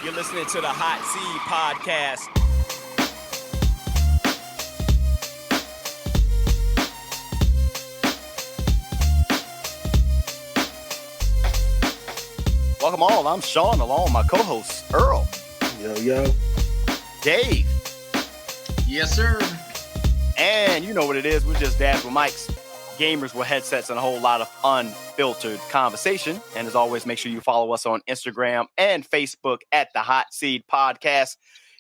You're listening to the Hot Seed Podcast. Welcome all. I'm Sean, along with my co-host, Earl. Yo. Dave. Yes, sir. And you know what it is. We're just dads with mics, gamers with headsets, and a whole lot of unfiltered conversation. And as always, make sure you follow us on Instagram and Facebook at the Hot Seed Podcast.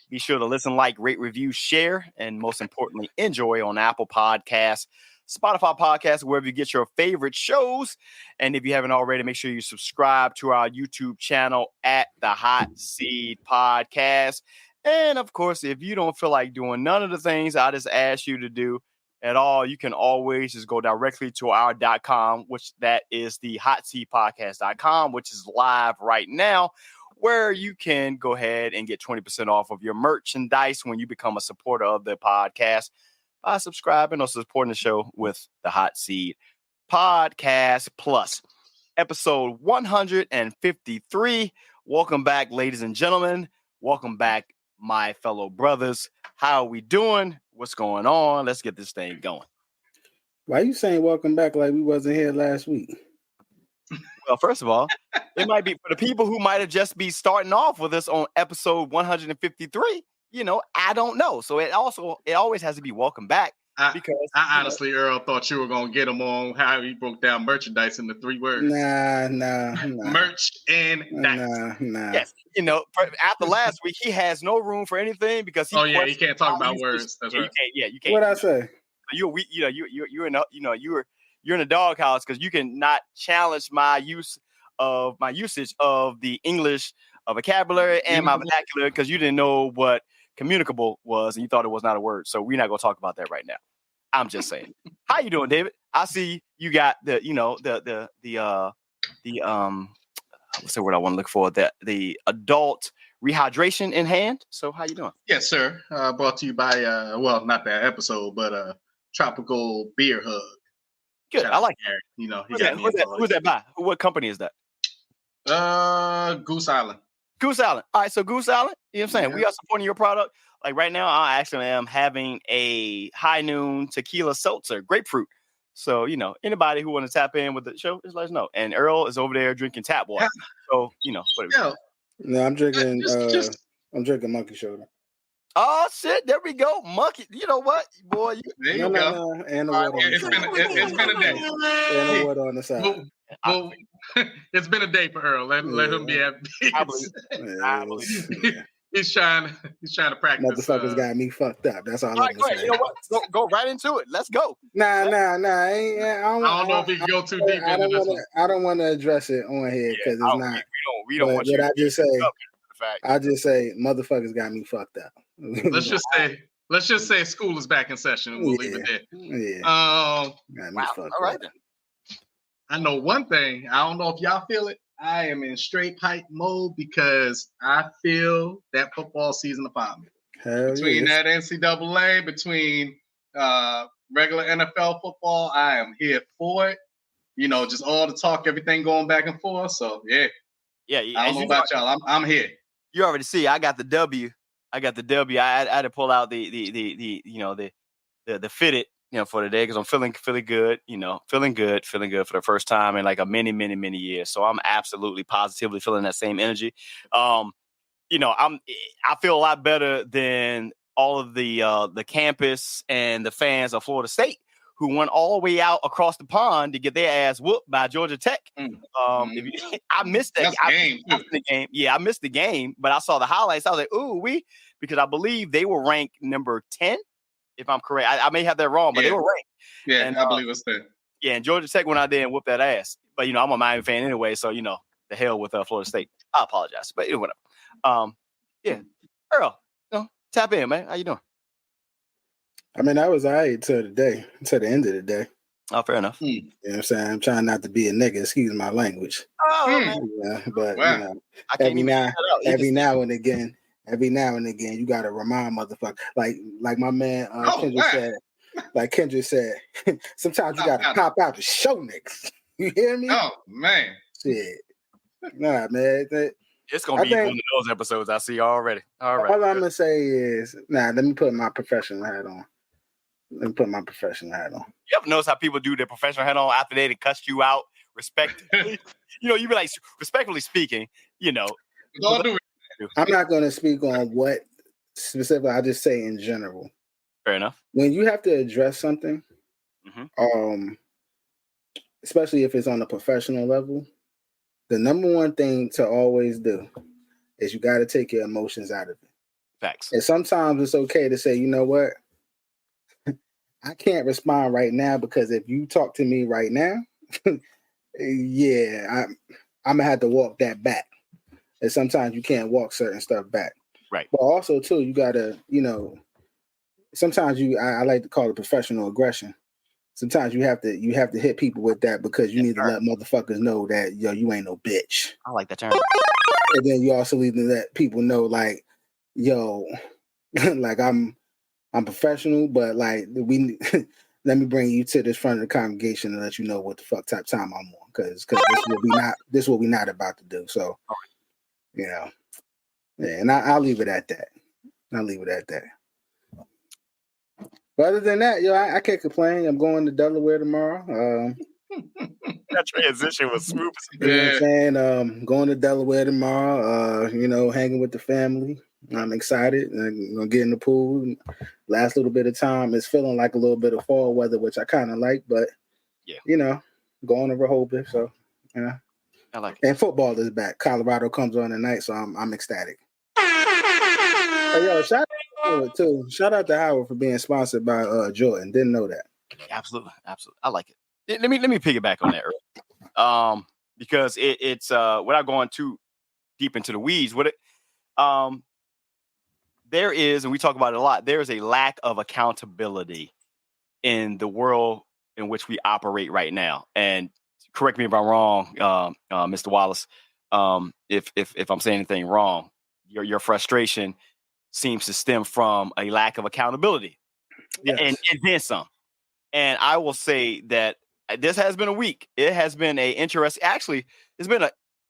Be sure to listen, like, rate, review, share, and most importantly, enjoy on Apple Podcasts, Spotify Podcasts, wherever you get your favorite shows. And if you haven't already, make sure you subscribe to our YouTube channel at the Hot Seed Podcast. And of course, if you don't feel like doing none of the things I just asked you to do at all, you can always just go directly to our .com, which that is the hotseedpodcast.com, which is live right now, where you can go ahead and get 20% off of your merchandise when you become a supporter of the podcast by subscribing or supporting the show with the Hot Seed Podcast Plus. Episode 153. Welcome back, ladies and gentlemen. Welcome back, my fellow brothers. How are we doing? What's going on? Let's get this thing going. Why you saying welcome back like we wasn't here last week? Well, first of all, it might be for the people who might have just be starting off with us on episode 153. I don't know. So it always has to be welcome back. Because I honestly, Earl, thought you were gonna get him on how he broke down merchandise into 3 words. Nah. Merch and dice. Nah. Yes, after last week, he has no room for anything because he can't talk about words. That's right. You can't. What I say? You're in a doghouse because you can not challenge my usage of the English vocabulary and my vernacular because you didn't know what communicable was and you thought it was not a word. So we're not going to talk about that right now. I'm just saying. How you doing, David? I see you got the what's the word I want to look for? The adult rehydration in hand. So how you doing? Yes, sir. Brought to you by not that episode, but Tropical Beer Hug. Good. Shout I like Eric. Who's that by? What company is that? Goose Island. Goose Island. All right, so Goose Island, you know what I'm saying? Yeah. We are supporting your product. Like right now, I actually am having a high noon tequila seltzer, grapefruit. So, anybody who want to tap in with the show, just let us know. And Earl is over there drinking tap water. So, whatever. No, I'm drinking Monkey Shoulder. Oh shit, there we go. Monkey. You know what, boy? There you go. No. And the water on the side. It's been a day. And the water on the side. Well, it's been a day for Earl. Let him be at peace. I believe it. He's trying to practice. Motherfuckers got me fucked up. That's all I'm right, saying. You know what? Go right into it. Let's go. Nah. I don't know if we can go too deep into this one. I don't want to address it on here because it's not. We don't want you. But I just say motherfuckers got me fucked up. Let's just say school is back in session and we'll leave it there. Yeah. All right then. I know one thing. I don't know if y'all feel it. I am in straight pipe mode because I feel that football season upon me. Between that NCAA, between regular NFL football, I am here for it. Just all the talk, everything going back and forth. So yeah. I don't know about y'all. I'm here. You already see. I got the W. I had to pull out the fitted. For the day because I'm feeling good, feeling good for the first time in like a many years. So I'm absolutely positively feeling that same energy. I feel a lot better than all of the campus and the fans of Florida State who went all the way out across the pond to get their ass whooped by Georgia Tech. I missed that. I missed the game. Yeah, I missed the game, but I saw the highlights. I was like, because I believe they were ranked number 10. If I'm correct, I may have that wrong, but they were ranked. Yeah, and, I believe it's there. Yeah, and Georgia Tech went out there and whooped that ass. But I'm a Miami fan anyway, so the hell with Florida State. I apologize, but whatever. Earl, tap in, man. How you doing? I mean, I was all right till the end of the day. Oh, fair enough. You know what I'm saying? I'm trying not to be a nigga. Excuse my language. Oh, but every now and again. You gotta remind motherfucker, like my man Kendrick said. Sometimes you gotta pop out to show niggas. You hear me? Oh man, shit. Nah, man. It's gonna be one of those episodes I see already. All right. All I'm gonna say is, let me put my professional hat on. You ever notice how people do their professional hat on after they cussed you out respectfully? You be like, respectfully speaking, I'm not gonna speak on what specifically. I just say in general. Fair enough. When you have to address something, especially if it's on a professional level, the number one thing to always do is you got to take your emotions out of it. Facts. And sometimes it's okay to say, you know what? I can't respond right now because if you talk to me right now, I'm gonna have to walk that back. And sometimes you can't walk certain stuff back. Right. But also too, you gotta, sometimes I like to call it professional aggression. Sometimes you have to hit people with that because you need to let motherfuckers know that you ain't no bitch. I like that term. And then you also need to let people know like, like I'm professional, but like let me bring you to this front of the congregation and let you know what the fuck type time I'm on, because this is what we not about to do. So, and I'll leave it at that. But other than that, I can't complain. I'm going to Delaware tomorrow. That transition was smooth. You know what I'm saying? Going to Delaware tomorrow, hanging with the family. I'm excited. I'm going to get in the pool. Last little bit of time. It's feeling like a little bit of fall weather, which I kind of like, but, going to Rehoboth. So, I like it. And football is back. Colorado comes on tonight, so I'm ecstatic. Hey, shout out to Howard for being sponsored by Jordan. Didn't know that. Absolutely. I like it. Let me piggyback on that, because it's without going too deep into the weeds with it. There is, and we talk about it a lot, there is a lack of accountability in the world in which we operate right now. And correct me if I'm wrong, Mr. Wallace, if I'm saying anything wrong. Your frustration seems to stem from a lack of accountability. Yes. And then some. And I will say that this has been a week. It has been actually, it's been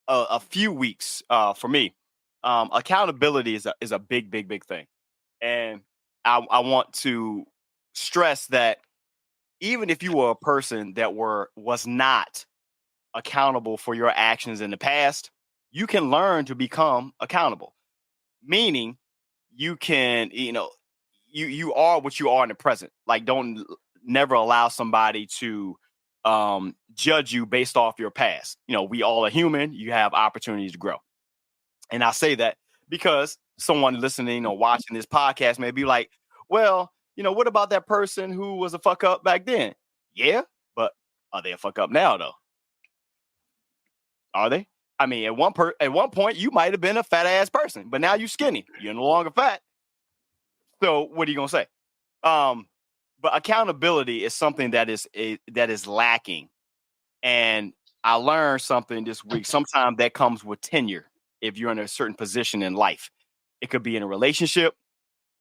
a few weeks for me. Accountability is a big thing. And I want to stress that even if you were a person that was not accountable for your actions in the past, you can learn to become accountable. Meaning you can, you are what you are in the present. Like, don't never allow somebody to judge you based off your past. We all are human. You have opportunities to grow. And I say that because someone listening or watching this podcast may be like, well, what about that person who was a fuck up back then? Yeah, but are they a fuck up now though? Are they? I mean, at one point you might have been a fat ass person, but now you're skinny. You're no longer fat. So what are you gonna say? But accountability is something that is lacking. And I learned something this week. Sometimes that comes with tenure. If you're in a certain position in life, it could be in a relationship.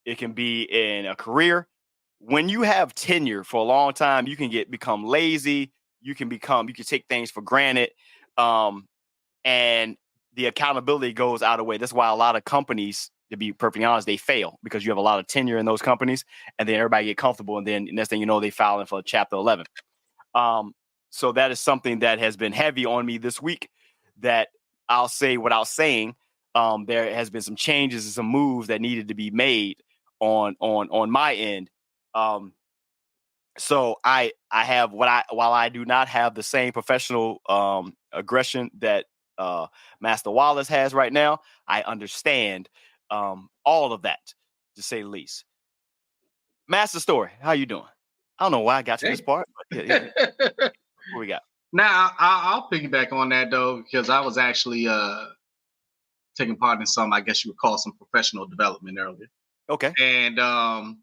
It can be in a career. When you have tenure for a long time, you can become lazy. You can take things for granted. And the accountability goes out of the way. That's why a lot of companies, to be perfectly honest, they fail because you have a lot of tenure in those companies, and then everybody get comfortable, and then next thing you know, they filing for Chapter 11. So that is something that has been heavy on me this week. That I'll say without saying, there has been some changes and some moves that needed to be made on my end. So I have while I do not have the same professional aggression that Master Wallace has right now, I understand all of that, to say the least. Master Story, how you doing? I don't know why I got to this part, but yeah. What we got? Now I'll piggyback on that though, because I was actually taking part in some, I guess you would call some professional development earlier. Okay. And a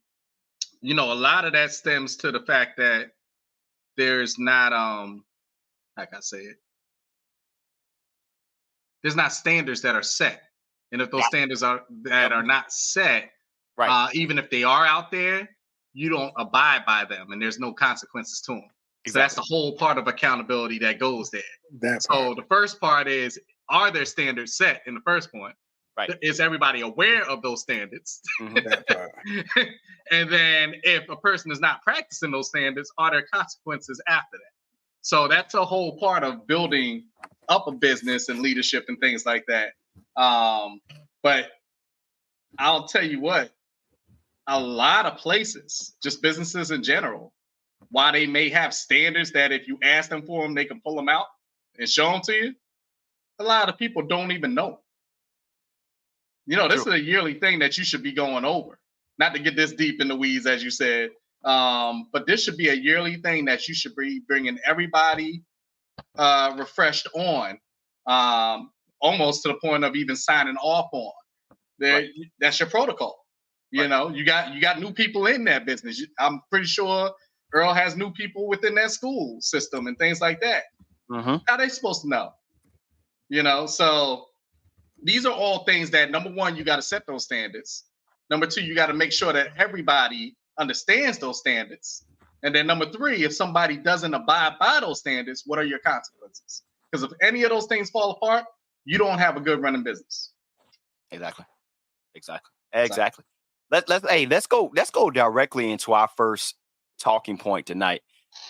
lot of that stems to the fact that there's not like I said, there's not standards that are set. And if those standards are not set, right, even if they are out there, you don't abide by them, and there's no consequences to them. Exactly. So that's the whole part of accountability that goes there. So the first part is, are there standards set in the first point? Right. Is everybody aware of those standards? Mm-hmm. And then if a person is not practicing those standards, are there consequences after that? So that's a whole part of building up a business and leadership and things like that. But I'll tell you what, a lot of places, just businesses in general, while they may have standards that if you ask them for them, they can pull them out and show them to you, a lot of people don't even know. You know, this is a yearly thing that you should be going over. Not to get this deep in the weeds, as you said, but this should be a yearly thing that you should be bringing everybody refreshed on, almost to the point of even signing off on. Right. That's your protocol. You know, you got new people in that business. I'm pretty sure Earl has new people within that school system and things like that. Mm-hmm. How are they supposed to know? You know, so these are all things that, number one, you got to set those standards. Number two, you got to make sure that everybody understands those standards. And then number three, if somebody doesn't abide by those standards, what are your consequences? Because if any of those things fall apart, you don't have a good running business. Exactly. Let's go directly into our first talking point tonight.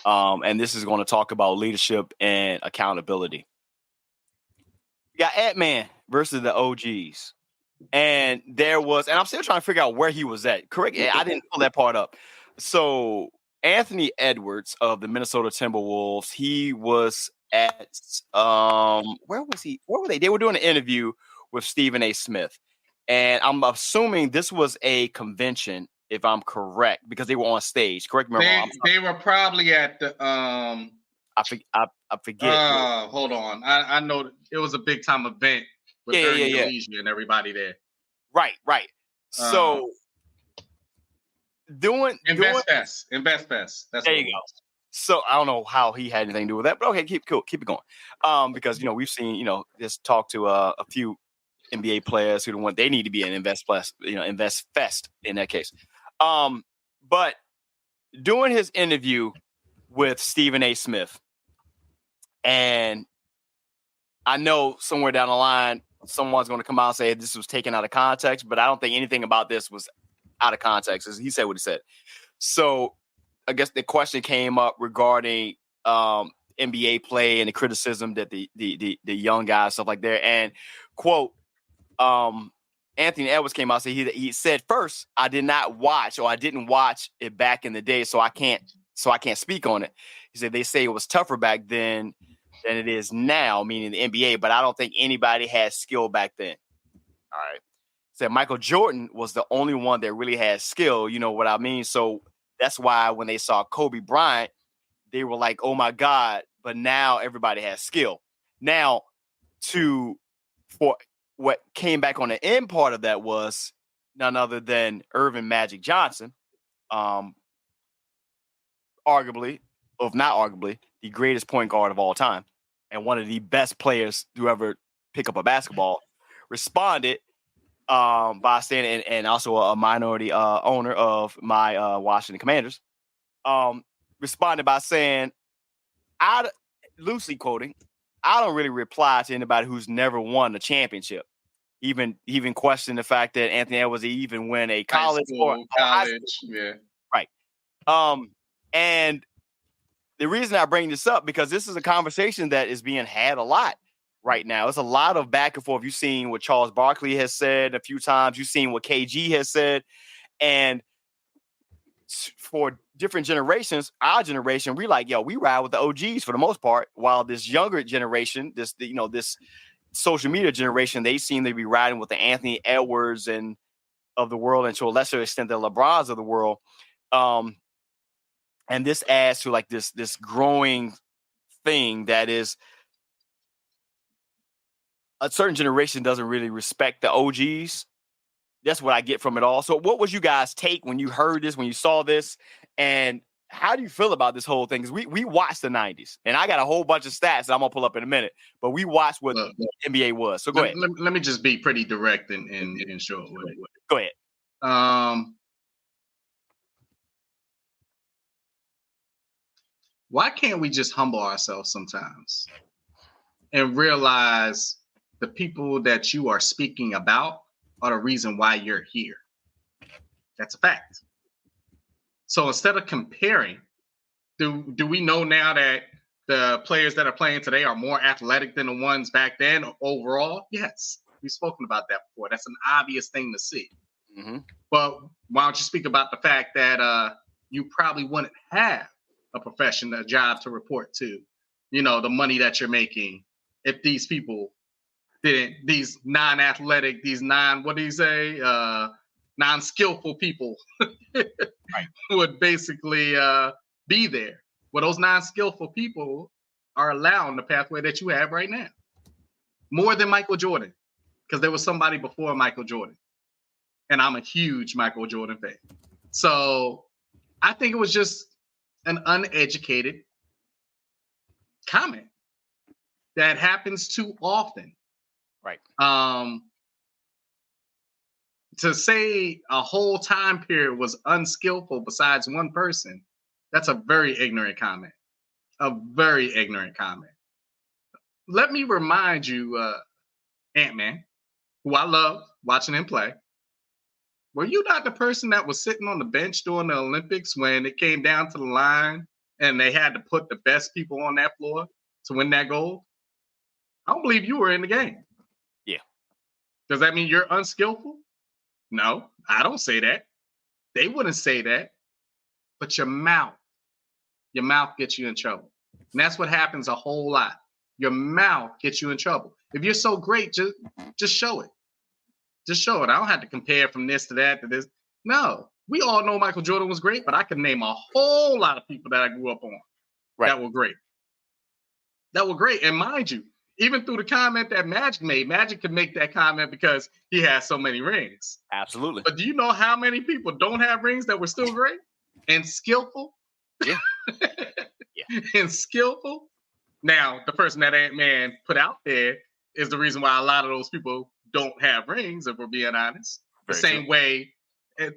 And this is going to talk about leadership and accountability. You got Ant-Man versus the OGs. And I'm still trying to figure out where he was at. Correct. I didn't pull that part up. So Anthony Edwards of the Minnesota Timberwolves, he was at, where was he? Where were they? They were doing an interview with Stephen A. Smith. And I'm assuming this was a convention, if I'm correct, because they were on stage. Correct me if I'm wrong. They were probably at the, I forget. Hold on. I know it was a big time event with Ernie Elysia and everybody there. Right. So doing Invest Fest. That's there you go. So I don't know how he had anything to do with that, but okay, keep it going. Because we've seen just talk to a few NBA players who they need to be in Invest Fest in that case. But doing his interview with Stephen A. Smith, and I know somewhere down the line someone's going to come out and say this was taken out of context, but I don't think anything about this was out of context. He said what he said. So I guess the question came up regarding NBA play and the criticism that the young guys, stuff like that. And quote, Anthony Edwards came out and said he said first, I didn't watch it back in the day, so I can't speak on it. He said they say it was tougher back then than it is now, meaning the NBA, but I don't think anybody had skill back then. All right. Said Michael Jordan was the only one that really had skill, you know what I mean? So that's why when they saw Kobe Bryant, they were like, oh my God, but now everybody has skill. Now, for what came back on the end part of that was none other than Irvin Magic Johnson, arguably, if not arguably, the greatest point guard of all time and one of the best players to ever pick up a basketball, responded by saying, and also a minority owner of my Washington Commanders, responded by saying, loosely quoting, I don't really reply to anybody who's never won a championship. Even question the fact that Anthony Edwards even win a college yeah. Right. And the reason I bring this up, because this is a conversation that is being had a lot right now. It's a lot of back and forth. You've seen what Charles Barkley has said a few times. You've seen what KG has said. And for different generations, our generation, we ride with the OGs for the most part, while this younger generation, this social media generation, they seem to be riding with the Anthony Edwards and of the world, and to a lesser extent the LeBrons of the world. And this adds to like this growing thing that is a certain generation doesn't really respect the OGs. That's what I get from it all. So what was you guys' take when you heard this, when you saw this, and how do you feel about this whole thing? Because we watched the 90s, and I got a whole bunch of stats that I'm going to pull up in a minute, but we watched what the NBA was. So go ahead. Let me just be pretty direct and short with it. Go ahead. Why can't we just humble ourselves sometimes and realize the people that you are speaking about are the reason why you're here. That's a fact. So instead of comparing, do we know now that the players that are playing today are more athletic than the ones back then overall? Yes. We've spoken about that before. That's an obvious thing to see. Mm-hmm. But why don't you speak about the fact that you probably wouldn't have a profession, a job to report to, the money that you're making if these people didn't, these non-athletic, what do you say? Non-skillful people would basically be there. Well, those non-skillful people are allowing the pathway that you have right now. More than Michael Jordan, because there was somebody before Michael Jordan. And I'm a huge Michael Jordan fan. So I think it was just an uneducated comment that happens too often. Right. To say a whole time period was unskillful besides one person, that's a very ignorant comment. A very ignorant comment. Let me remind you, Ant-Man, who I love watching him play. Were you not the person that was sitting on the bench during the Olympics when it came down to the line and they had to put the best people on that floor to win that gold? I don't believe you were in the game. Yeah. Does that mean you're unskillful? No, I don't say that. They wouldn't say that. But your mouth gets you in trouble. And that's what happens a whole lot. Your mouth gets you in trouble. If you're so great, just show it. Just show it. I don't have to compare from this to that to this. No, we all know Michael Jordan was great, but I can name a whole lot of people that I grew up on that were great. That were great. And mind you, even through the comment that Magic made, Magic could make that comment because he has so many rings. Absolutely. But do you know how many people don't have rings that were still great and skillful? Yeah. And skillful. Now, the person that Ant-Man put out there is the reason why a lot of those people don't have rings, if we're being honest. The same way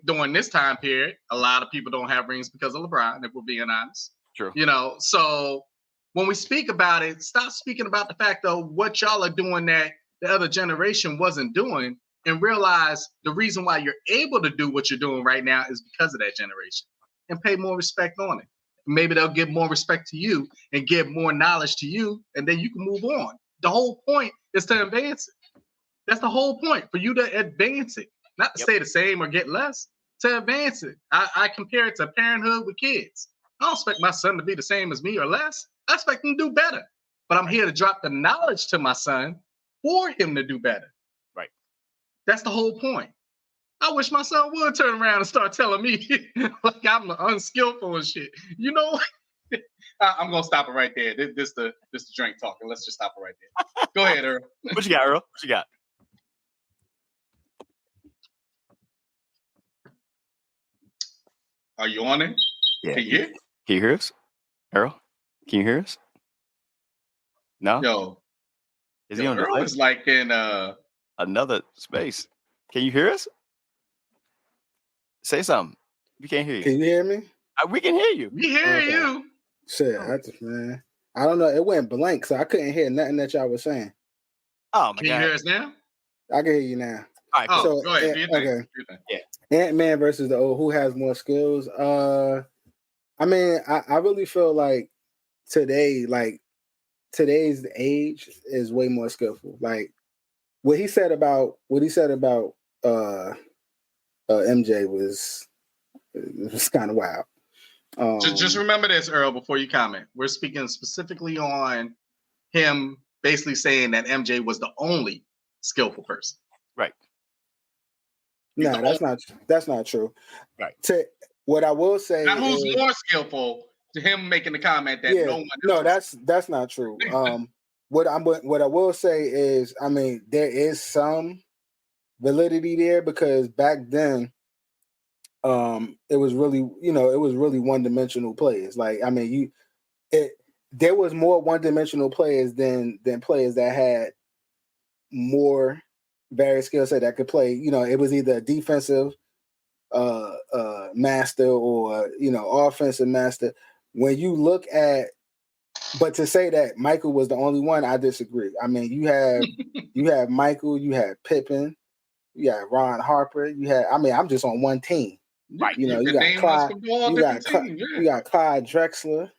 during this time period, a lot of people don't have rings because of LeBron, if we're being honest. True. So when we speak about it, stop speaking about the fact of what y'all are doing that the other generation wasn't doing, and realize the reason why you're able to do what you're doing right now is because of that generation, and pay more respect on it. Maybe they'll give more respect to you and give more knowledge to you, and then you can move on. The whole point is to advance it. That's the whole point, for you to advance it, not to stay the same or get less, to advance it. I compare it to parenthood with kids. I don't expect my son to be the same as me or less. I expect him to do better. But I'm here to drop the knowledge to my son for him to do better. Right. That's the whole point. I wish my son would turn around and start telling me like I'm unskillful and shit. I'm gonna stop it right there. This the drink talking. Let's just stop it right there. Go ahead, Earl. What you got, Earl? What you got? Are you on it? Yeah. Can you hear? Can you hear us, Earl? Can you hear us? No. Yo, is he on Earl is like in another space? Can you hear us? Say something. We can't hear you. Can you hear me? We can hear you. We hear you. Shit, man. I don't know. It went blank, so I couldn't hear nothing that y'all was saying. Oh my God! Can you hear us now? I can hear you now. All right. Cool. Go ahead. Okay. Yeah. Ant-Man versus the who has more skills? I mean, I really feel like today's age is way more skillful. Like what he said about MJ was kind of wild. Just remember this, Earl, before you comment. We're speaking specifically on him basically saying that MJ was the only skillful person. Right. No, that's not true. Right. What I will say, now, who's more skillful? To him making the comment that no one. No, that's not true. What I will say is, I mean, there is some validity there because back then, it was really one-dimensional players. Like, I mean, there was more one-dimensional players than players that had more various skill set that could play. It was either a defensive master or offensive master. When you look at But to say that Michael was the only one, I disagree. I mean, you have Michael, you had Pippen, you had Ron Harper, I'm just on one team. Right. You got Clyde, you got Clyde Drexler.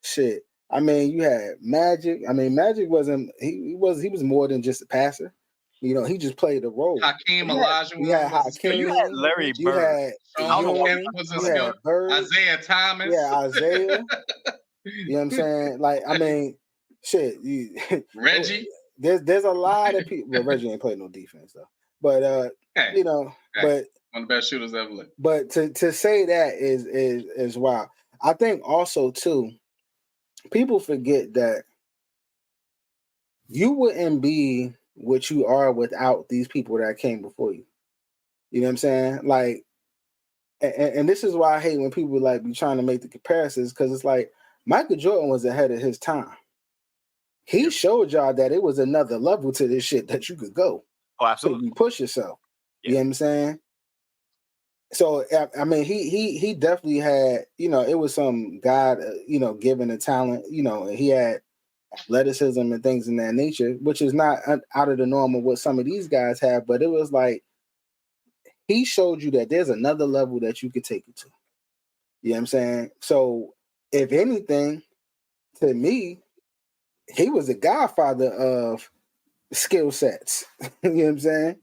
Shit. I mean, you had Magic. I mean, Magic wasn't he was more than just a passer. He just played a role. Hakeem Olajuwon. You had Hakeem. You had Larry Bird. You had Bird. Isaiah Thomas. Yeah, Isaiah. You know what I'm saying? Like, I mean, shit. Reggie. There's a lot of people. Well, Reggie ain't played no defense though. But but one of the best shooters ever lived. But to say that is wild. I think also too, people forget that you wouldn't be what you are without these people that came before you. You know what I'm saying? Like, and this is why I hate when people like be trying to make the comparisons, because it's like Michael Jordan was ahead of his time. He showed y'all that it was another level to this shit that you could go. Oh, absolutely. So you push yourself. Yeah. You know what I'm saying? So I mean, he definitely had, it was some God, given a talent, and he had athleticism and things in that nature, which is not out of the norm of what some of these guys have, but it was like he showed you that there's another level that you could take it to. You know what I'm saying? So if anything, to me, he was the godfather of skill sets. You know what I'm saying?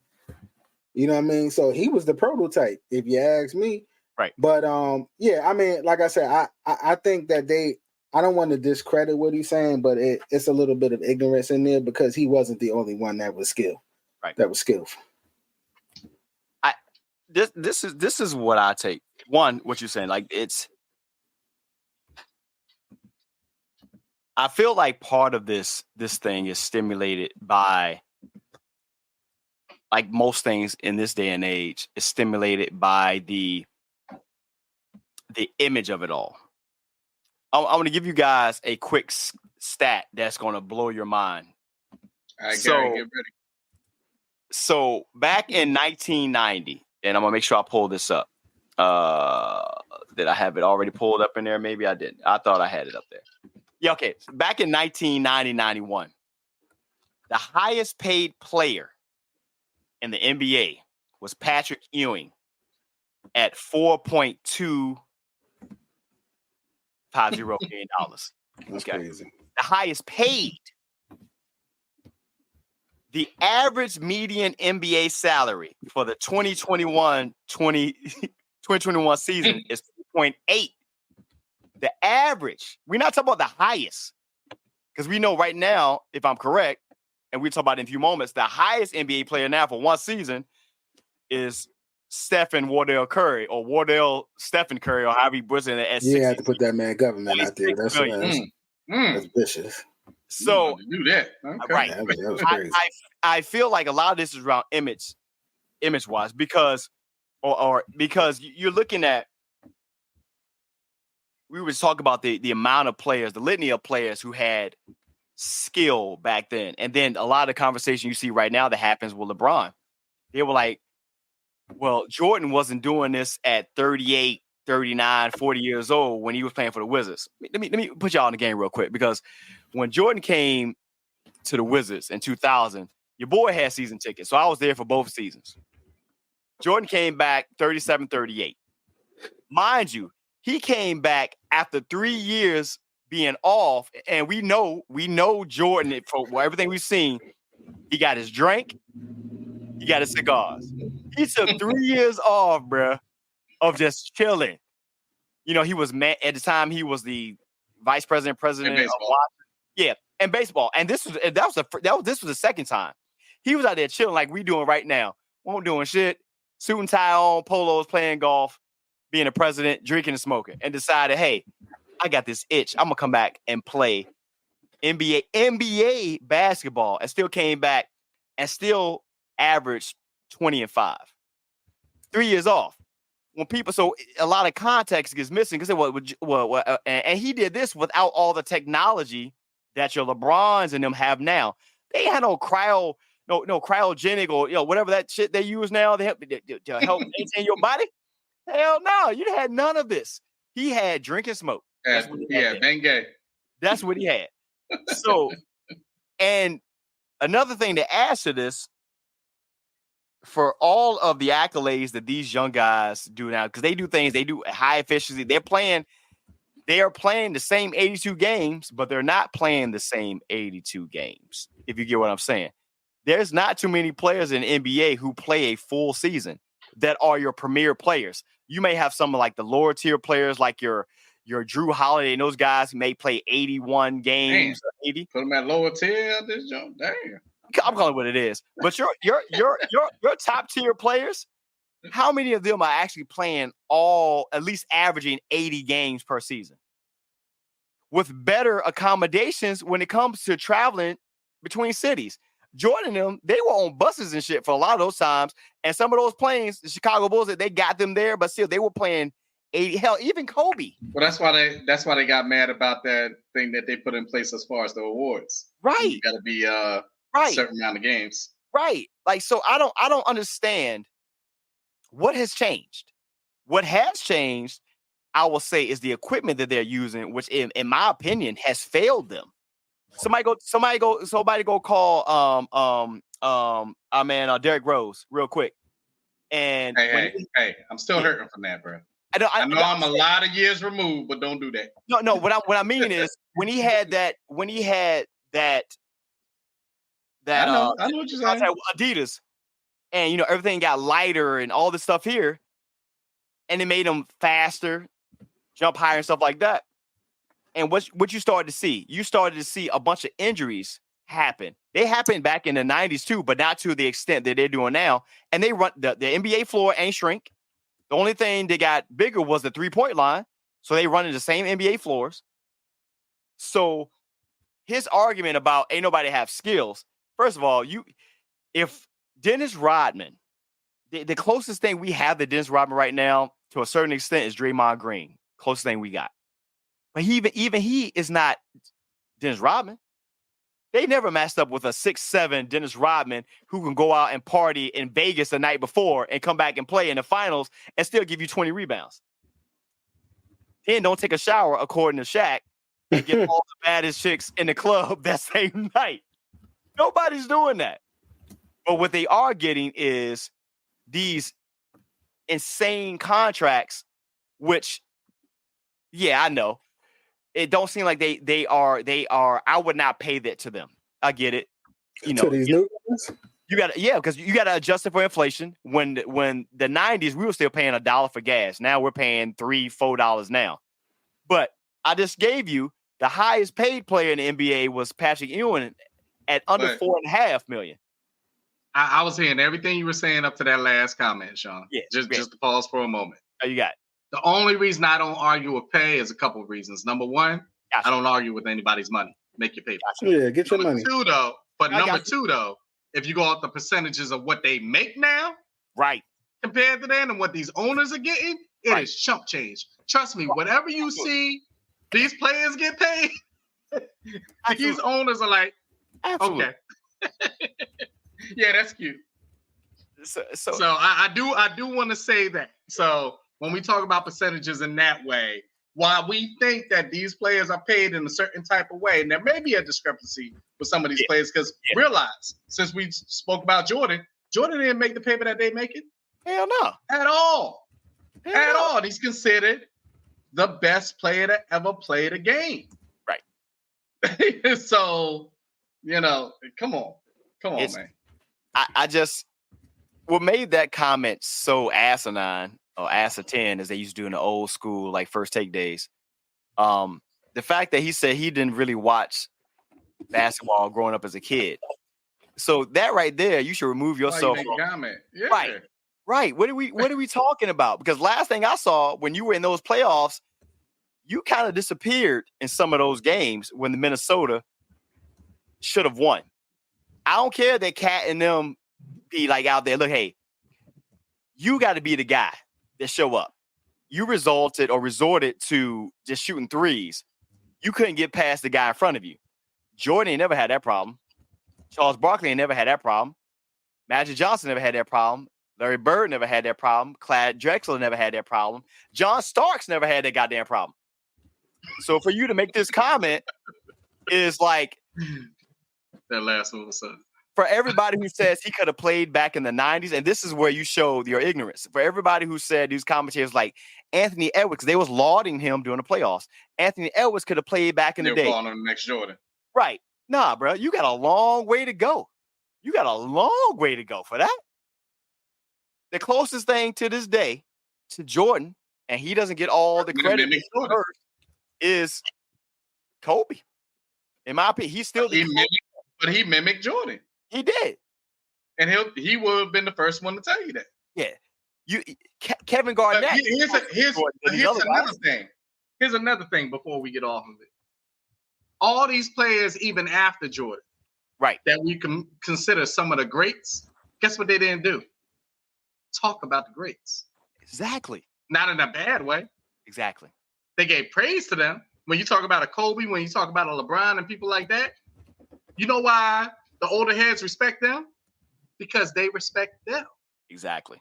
You know what I mean? So he was the prototype, if you ask me. Right. But I mean, like I said, I think that I don't want to discredit what he's saying, but it's a little bit of ignorance in there because he wasn't the only one that was skilled. Right. That was skillful. This is what I take. One, what you're saying, like I feel like part of this thing is stimulated by, like most things in this day and age, is stimulated by the image of it all. I'm going to give you guys a quick stat that's going to blow your mind. All right, Gary, get ready. So back in 1990, and I'm going to make sure I pull this up. Did I have it already pulled up in there? Maybe I didn't. I thought I had it up there. Yeah, okay. So back in 1990-91, the highest paid player in the NBA was Patrick Ewing at $4.250 million. That's crazy. The highest paid. The average median NBA salary for the 2021 season is 2.8. The average, we're not talking about the highest, because we know right now, if I'm correct, and we'll talk about it in a few moments, the highest NBA player now for one season is Stephen Wardell Curry, or Wardell Stephen Curry, or however he puts it at 60. You have to put that man government out there. That's vicious. So do that. Okay. Right. That was crazy. I feel like a lot of this is around image wise, because because you're looking at, we were talking about the amount of players, the litany of players who had skill back then. And then a lot of the conversation you see right now that happens with LeBron. They were like, well, Jordan wasn't doing this at 38, 39, 40 years old when he was playing for the Wizards. Let me put y'all in the game real quick, because when Jordan came to the Wizards in 2000, your boy had season tickets. So I was there for both seasons. Jordan came back 37, 38. Mind you, he came back after 3 years being off, and we know Jordan, for everything we've seen, he got his drink, he got his cigars. He took 3 years off, bruh, of just chilling. He was at the time he was the vice president of Washington. Yeah, and baseball. And this was the second time he was out there chilling like we doing right now. We weren't doing shit. Suit and tie on, polos, playing golf, being a president, drinking and smoking, and decided, hey, I got this itch. I'm gonna come back and play NBA basketball, and still came back and still averaged 20 and 5. 3 years off. So a lot of context gets missing, because and he did this without all the technology that your LeBrons and them have now. They had no cryogenic or whatever that shit they use now to help maintain your body. Hell no, you had none of this. He had drink and smoke. Bengay. That's what he had. So, and another thing to add to this, for all of the accolades that these young guys do now, because they do things, they do high efficiency. They are playing the same 82 games, but they're not playing the same 82 games, if you get what I'm saying. There's not too many players in NBA who play a full season that are your premier players. You may have some like the lower tier players like your Drew Holiday and those guys who may play 81 games. 80. Put them at lower tier this jump. Damn. I'm calling it what it is. But your top tier players, how many of them are actually playing at least averaging 80 games per season? With better accommodations when it comes to traveling between cities. Jordan and them, they were on buses and shit for a lot of those times. And some of those planes, the Chicago Bulls, they got them there, but still they were playing 80. Hell, even Kobe. Well, that's why they got mad about that thing that they put in place as far as the awards. Right. You got to be a certain amount of games. Right. Like, so I don't understand what has changed. What has changed, I will say, is the equipment that they're using, which in my opinion has failed them. Somebody go call our man Derrick Rose real quick. And hey, I'm still hurting from that, bro. I know I'm a lot of years removed, but don't do that. No. What I mean is when he had that I know what you're saying. Adidas, and everything got lighter and all this stuff here, and it made them faster, jump higher and stuff like that. And what you started to see? You started to see a bunch of injuries happen. They happened back in the 90s too, but not to the extent that they're doing now. And they run the NBA floor ain't shrink. The only thing that got bigger was the 3-point line. So they run in the same NBA floors. So his argument about ain't nobody have skills. First of all, if Dennis Rodman, the closest thing we have to Dennis Rodman right now, to a certain extent, is Draymond Green. Closest thing we got. But even he is not Dennis Rodman. They never matched up with a 6'7" Dennis Rodman who can go out and party in Vegas the night before and come back and play in the finals and still give you 20 rebounds. Then don't take a shower, according to Shaq, and get all the baddest chicks in the club that same night. Nobody's doing that. But what they are getting is these insane contracts, which, yeah, I know. It don't seem like they are. I would not pay that to them. I get it. To these new guys? You got because you got to adjust it for inflation. When the 90s, we were still paying $1 for gas. Now we're paying $3-4 now. But I just gave you the highest paid player in the NBA was Patrick Ewing at under $4.5 million. I was hearing everything you were saying up to that last comment, Sean. Yeah, just to pause for a moment. Oh, you got it. The only reason I don't argue with pay is a couple of reasons. Number one, I don't argue with anybody's money. Make your pay. Yeah, get your money. Number two, though, if you go off the percentages of what they make now, right, compared to that and what these owners are getting, it is chump change. Trust me, whatever you see these players get paid, these owners are like, okay. Yeah, that's cute. So I do want to say that. So when we talk about percentages in that way, while we think that these players are paid in a certain type of way, and there may be a discrepancy with some of these players, because realize, since we spoke about Jordan didn't make the paper that they making. Hell no. At all. All. He's considered the best player to ever play the game. Right. So, come on, man. I just, what made that comment so asinine or asinine, as they used to do in the old school, like First Take days. The fact that he said he didn't really watch basketball growing up as a kid. So that right there, you should remove yourself. Yeah. Right. What are we talking about? Because last thing I saw when you were in those playoffs, you kind of disappeared in some of those games when the Minnesota should have won. I don't care that Cat and them be like out there. Look, hey, you got to be the guy that show up. You resorted to just shooting threes. You couldn't get past the guy in front of you. Jordan ain't never had that problem. Charles Barkley ain't never had that problem. Magic Johnson never had that problem. Larry Bird never had that problem. Clyde Drexler never had that problem. John Starks never had that goddamn problem. So for you to make this comment is like that last one was something. For everybody who says he could have played back in the 90s, and this is where you show your ignorance. For everybody who said these commentators like Anthony Edwards, they was lauding him during the playoffs. Anthony Edwards could have played back in the day. They were calling him the next Jordan. Right. Nah, bro. You got a long way to go. You got a long way to go for that. The closest thing to this day to Jordan, and he doesn't get all the credit is Kobe. In my opinion, he's still but he mimicked Jordan. He did. And he would have been the first one to tell you that. Yeah. Kevin Garnett. Here's another thing. Here's another thing before we get off of it. All these players, even after Jordan, right, that we can consider some of the greats, guess what they didn't do? Talk about the greats. Exactly. Not in a bad way. Exactly. They gave praise to them. When you talk about a Kobe, when you talk about a LeBron and people like that, you know why the older heads respect them? Because they respect them. Exactly.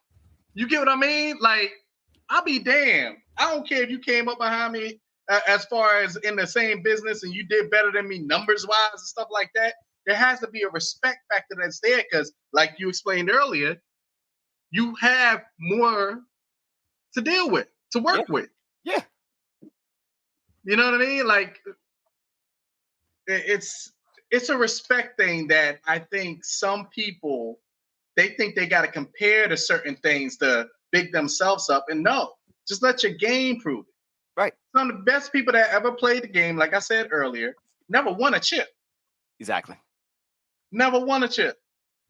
You get what I mean? Like, I'll be damned. I don't care if you came up behind me as far as in the same business and you did better than me numbers-wise and stuff like that. There has to be a respect factor that's there because, like you explained earlier, you have more to deal with, to work with. Yeah. You know what I mean? Like, it's a respect thing that I think some people, they think they got to compare to certain things to big themselves up. And no, just let your game prove it. Right. Some of the best people that ever played the game, like I said earlier, never won a chip. Exactly. Never won a chip.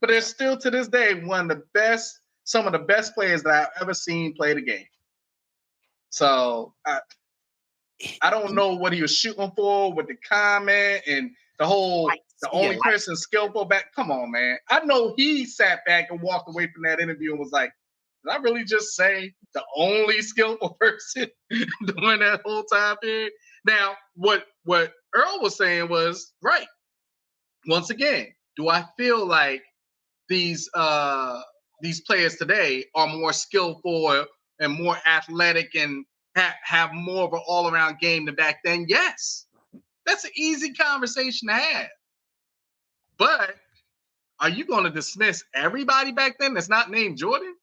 But they're still to this day some of the best players that I've ever seen play the game. So I don't know what he was shooting for with the comment and the whole the only person skillful back. Come on, man. I know he sat back and walked away from that interview and was like, did I really just say the only skillful person during that whole time period? Now, what Earl was saying was right. Once again, do I feel like these players today are more skillful and more athletic and have more of an all-around game than back then? Yes. That's an easy conversation to have. But are you going to dismiss everybody back then that's not named Jordan?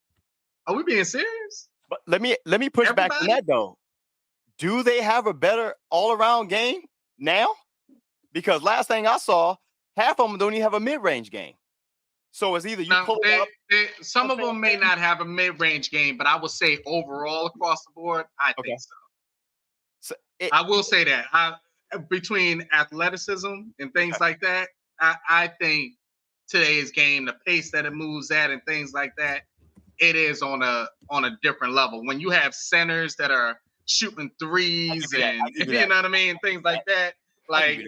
Are we being serious? But let me push back on that though. Do they have a better all-around game now? Because last thing I saw, half of them don't even have a mid-range game. So it's either you pull it up. Some of them may not have a mid-range game, but I would say overall across the board, I think so. I will say that. Between athleticism and things like that, I think today's game, the pace that it moves at and things like that, it is on a different level. When you have centers that are shooting threes and you know what I mean, things like that, like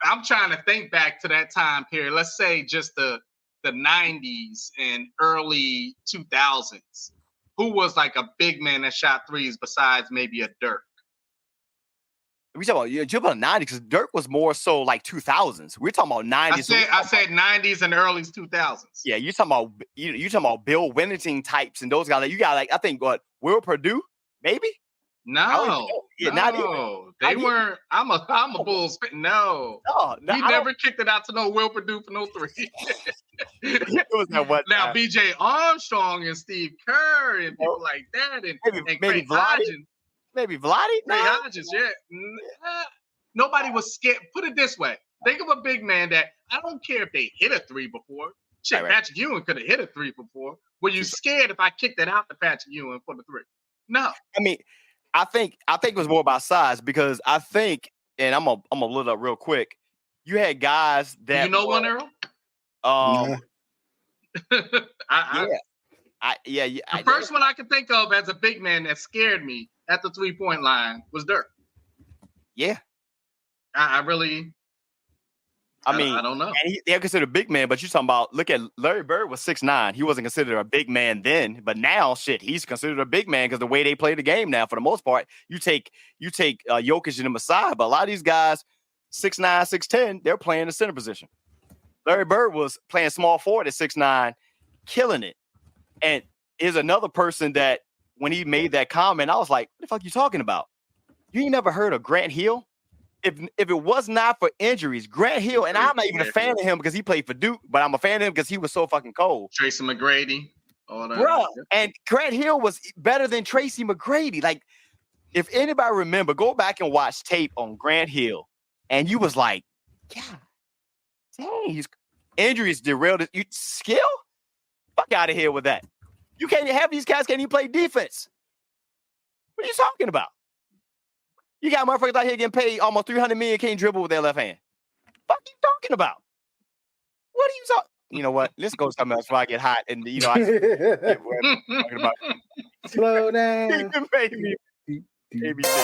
I'm trying to think back to that time period. Let's say just the 90s and early 2000s. Who was like a big man that shot threes besides maybe a Dirk? We talking about you're about 90s because Dirk was more so like 2000s. We're talking about 90s. I said 90s and early 2000s. Yeah, you're talking about Bill Wennington types and those guys. Like, you got like I think Will Purdue maybe. No, they weren't. I'm a Bulls. No, he never kicked it out to no Will Purdue for no three. It was that one now B.J. Armstrong and Steve Kerr and people like that, and maybe Hodgins. Maybe Vlade? Ray Hodgins, yeah. Nobody was scared. Put it this way: think of a big man that I don't care if they hit a three before. Shit, right. Patrick Ewing could have hit a three before. Were you scared if I kicked it out to Patrick Ewing for the three? No. I mean, I think it was more about size because I think, and I'm gonna look up real quick. You had guys that you know one, Earl. The first one I can think of as a big man that scared me at the 3-point line was Dirk. Yeah, I mean, I don't know. And they're considered a big man, but you're talking about, look at Larry Bird was 6'9". He wasn't considered a big man then, but now, he's considered a big man because the way they play the game now, for the most part, you take Jokic and him aside, but a lot of these guys, 6'9", 6'10", they're playing the center position. Larry Bird was playing small forward at 6'9", killing it. And is another person that when he made that comment, I was like, what the fuck are you talking about? You ain't never heard of Grant Hill? If it was not for injuries, Grant Hill, and I'm not even a fan of him because he played for Duke, but I'm a fan of him because he was so fucking cold. Tracy McGrady. Bro, and Grant Hill was better than Tracy McGrady. Like, if anybody remember, go back and watch tape on Grant Hill, and you was like, God, dang, injuries derailed it. You skill? Fuck out of here with that. You can't have these guys can't even play defense. What are you talking about? You got motherfuckers out here getting paid almost $300 million, can't dribble with their left hand. Fuck you talking about? What are you talking? You know what? Let's go something else before I get hot. And you know, talking about. Slow down. Baby sick.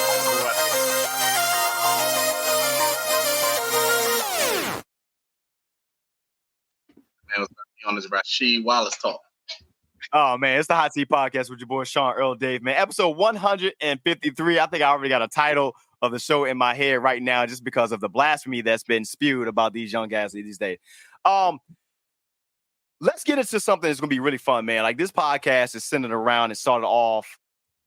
On this Rasheed Wallace talk. Oh man, it's the Hot Seat Podcast with your boy Sean Earl Dave, man. Episode 153. I think I already got a title of the show in my head right now just because of the blasphemy that's been spewed about these young guys these days. Let's get into something that's gonna be really fun, man. Like, this podcast is centered around and started off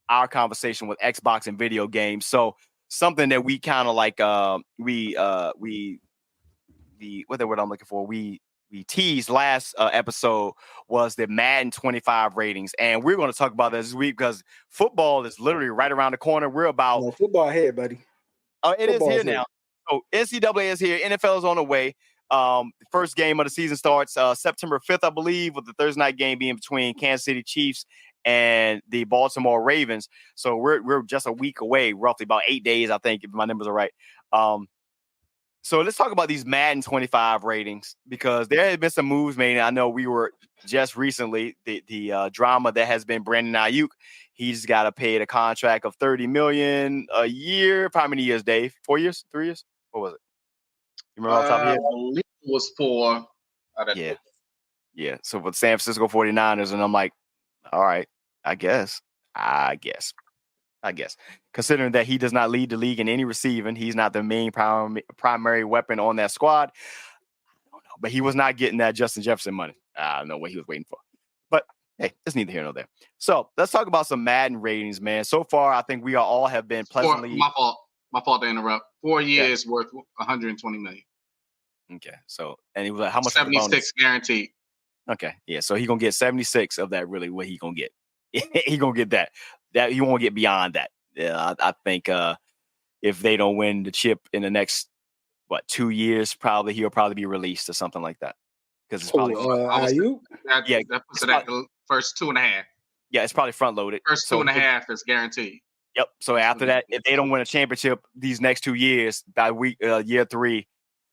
our conversation with Xbox and video games. So something that we kind of like what the word I'm looking for, we teased last episode was the Madden 25 ratings. And we're going to talk about this week because football is literally right around the corner. We're about football here, buddy. It is here now. So NCAA is here. NFL is on the way. The first game of the season starts September 5th, I believe, with the Thursday night game being between Kansas City Chiefs and the Baltimore Ravens. So we're just a week away, roughly about 8 days, I think, if my numbers are right. So let's talk about these Madden 25 ratings because there have been some moves made. I know we were just recently the drama that has been Brandon Ayuk. He's got to pay a contract of $30 million a year. How many years, Dave? 4 years? 3 years? What was it? You remember off the top of your head? I believe it was 4. Yeah. So for the San Francisco 49ers, and I'm like, all right, I guess. Considering that he does not lead the league in any receiving, he's not the main primary weapon on that squad. I don't know, but he was not getting that Justin Jefferson money. I don't know what he was waiting for. But hey, it's neither here nor there. So let's talk about some Madden ratings, man. So far, I think we all have been pleasantly. My fault to interrupt. 4 years worth $120 million. Okay, so and he was like, how much? 76 guaranteed. Okay, yeah. So he gonna get 76 of that. Really, what he gonna get? He gonna get that. That he won't get beyond that. Yeah, I think if they don't win the chip in the next 2 years, probably he'll probably be released or something like that. Because it's probably that puts it at the first 2.5. Yeah, it's probably front loaded. First 2.5 is guaranteed. Yep. So after that, if they don't win a championship these next 2 years, by year 3,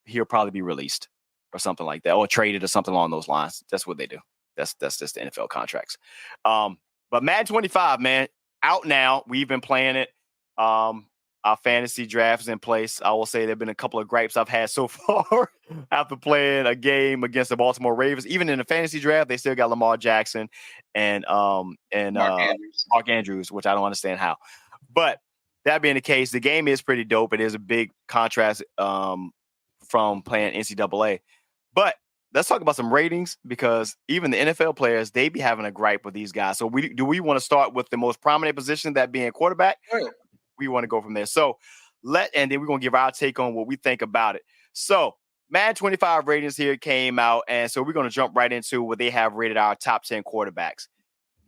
he'll probably be released or something like that, or traded or something along those lines. That's what they do. That's just the NFL contracts. But Madden 25, man, out now. We've been playing it. Our fantasy draft is in place. I will say there have been a couple of gripes I've had so far after playing a game against the Baltimore Ravens. Even in the fantasy draft, they still got Lamar Jackson and Mark Andrews, which I don't understand how. But that being the case, the game is pretty dope. It is a big contrast from playing NCAA. But let's talk about some ratings because even the NFL players, they be having a gripe with these guys. So do we want to start with the most prominent position, that being quarterback? Right. We want to go from there. So and then we're going to give our take on what we think about it. So Madden 25 ratings here came out. And so we're going to jump right into what they have rated our top 10 quarterbacks.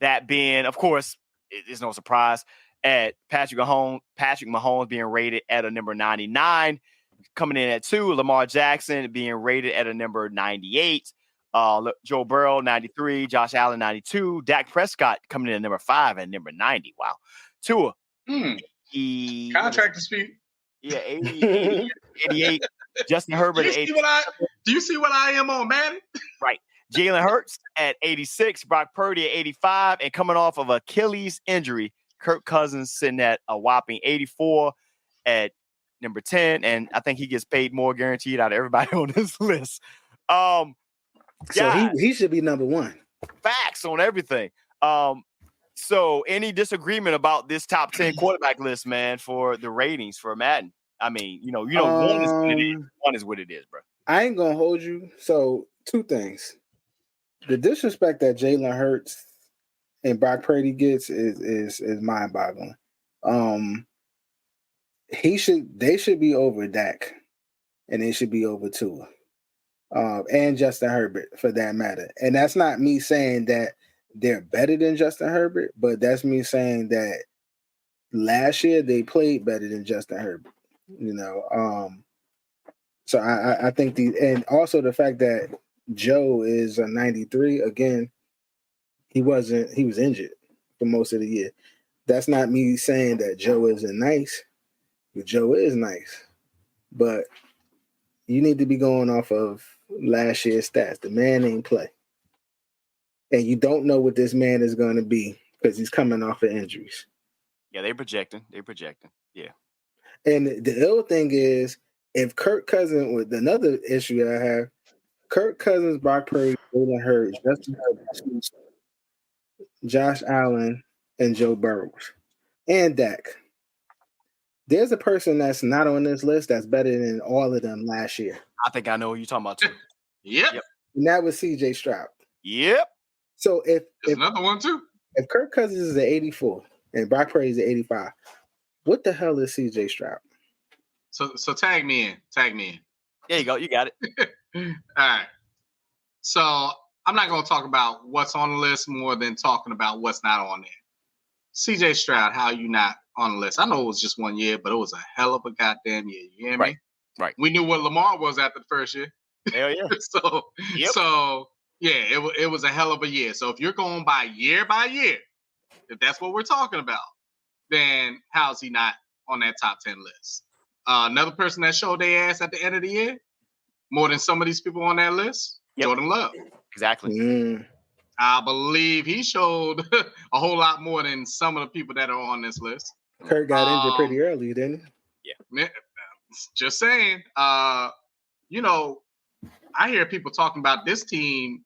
That being, of course, it's no surprise at Patrick Mahomes being rated at a number 99. Coming in at 2, Lamar Jackson being rated at a number 98. Joe Burrow, 93. Josh Allen, 92. Dak Prescott coming in at number 5 and number 90. Wow. Tua. Contract dispute. Yeah, 88. Justin Herbert at 80. Do you see what I am on Madden? Right. Jalen Hurts at 86. Brock Purdy at 85. And coming off of Achilles injury, Kirk Cousins sitting at a whopping 84 at number 10, and I think he gets paid more guaranteed out of everybody on this list. So he should be number 1. Facts on everything. So any disagreement about this top 10 quarterback list, man, for the ratings for Madden? I mean, one is what it is. One is what it is, bro. I ain't gonna hold you. So 2 things. The disrespect that Jalen Hurts and Brock Purdy gets is mind-boggling. They should be over Dak, and they should be over Tua, and Justin Herbert for that matter. And that's not me saying that they're better than Justin Herbert, but that's me saying that last year they played better than Justin Herbert. So I think and also the fact that Joe is a 93 again. He was injured for most of the year. That's not me saying that Joe isn't nice. Joe is nice, but you need to be going off of last year's stats. The man ain't play, and you don't know what this man is going to be because he's coming off of injuries. Yeah, they're projecting. Yeah, and the ill thing is, if Kirk Cousins, with another issue I have, Kirk Cousins, Brock Purdy, Jalen Hurts, Justin Herbert, Josh Allen, and Joe Burrows, and Dak. There's a person that's not on this list that's better than all of them last year. I think I know who you're talking about too. Yep. And that was C.J. Stroud. Yep. So if another one too. If Kirk Cousins is at 84 and Brock Purdy is at 85, what the hell is C.J. Stroud? So tag me in. There you go. You got it. All right. So I'm not going to talk about what's on the list more than talking about what's not on there. C.J. Stroud, how you not on the list? I know it was just 1 year, but it was a hell of a goddamn year. You hear me? Right. We knew what Lamar was after the first year. Hell yeah. So yeah, it was a hell of a year. So if you're going by year, if that's what we're talking about, then how's he not on that top 10 list? Another person that showed their ass at the end of the year, more than some of these people on that list, Jordan Love. Exactly. I believe he showed a whole lot more than some of the people that are on this list. Kirk got injured pretty early, didn't he? Yeah. Just saying. I hear people talking about this team,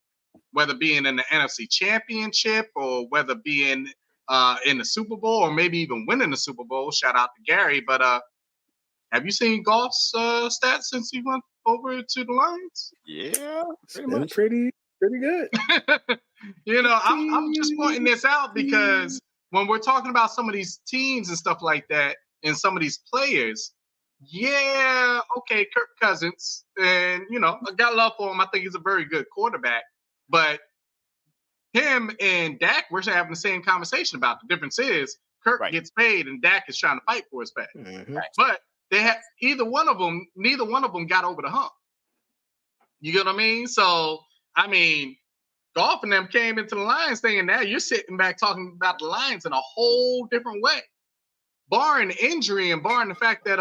whether being in the NFC Championship or whether being in the Super Bowl or maybe even winning the Super Bowl. Shout out to Gary. But have you seen Goff's stats since he went over to the Lions? Yeah, pretty good. I'm just pointing this out because when we're talking about some of these teams and stuff like that and some of these players, okay, Kirk Cousins, and, I got love for him. I think he's a very good quarterback. But him and Dak, we're having the same conversation about. The difference is Kirk gets paid and Dak is trying to fight for his pay. Mm-hmm. But neither one of them got over the hump. You get what I mean? So, Goff and them came into the Lions thing, and now you're sitting back talking about the Lions in a whole different way. Barring injury and barring the fact that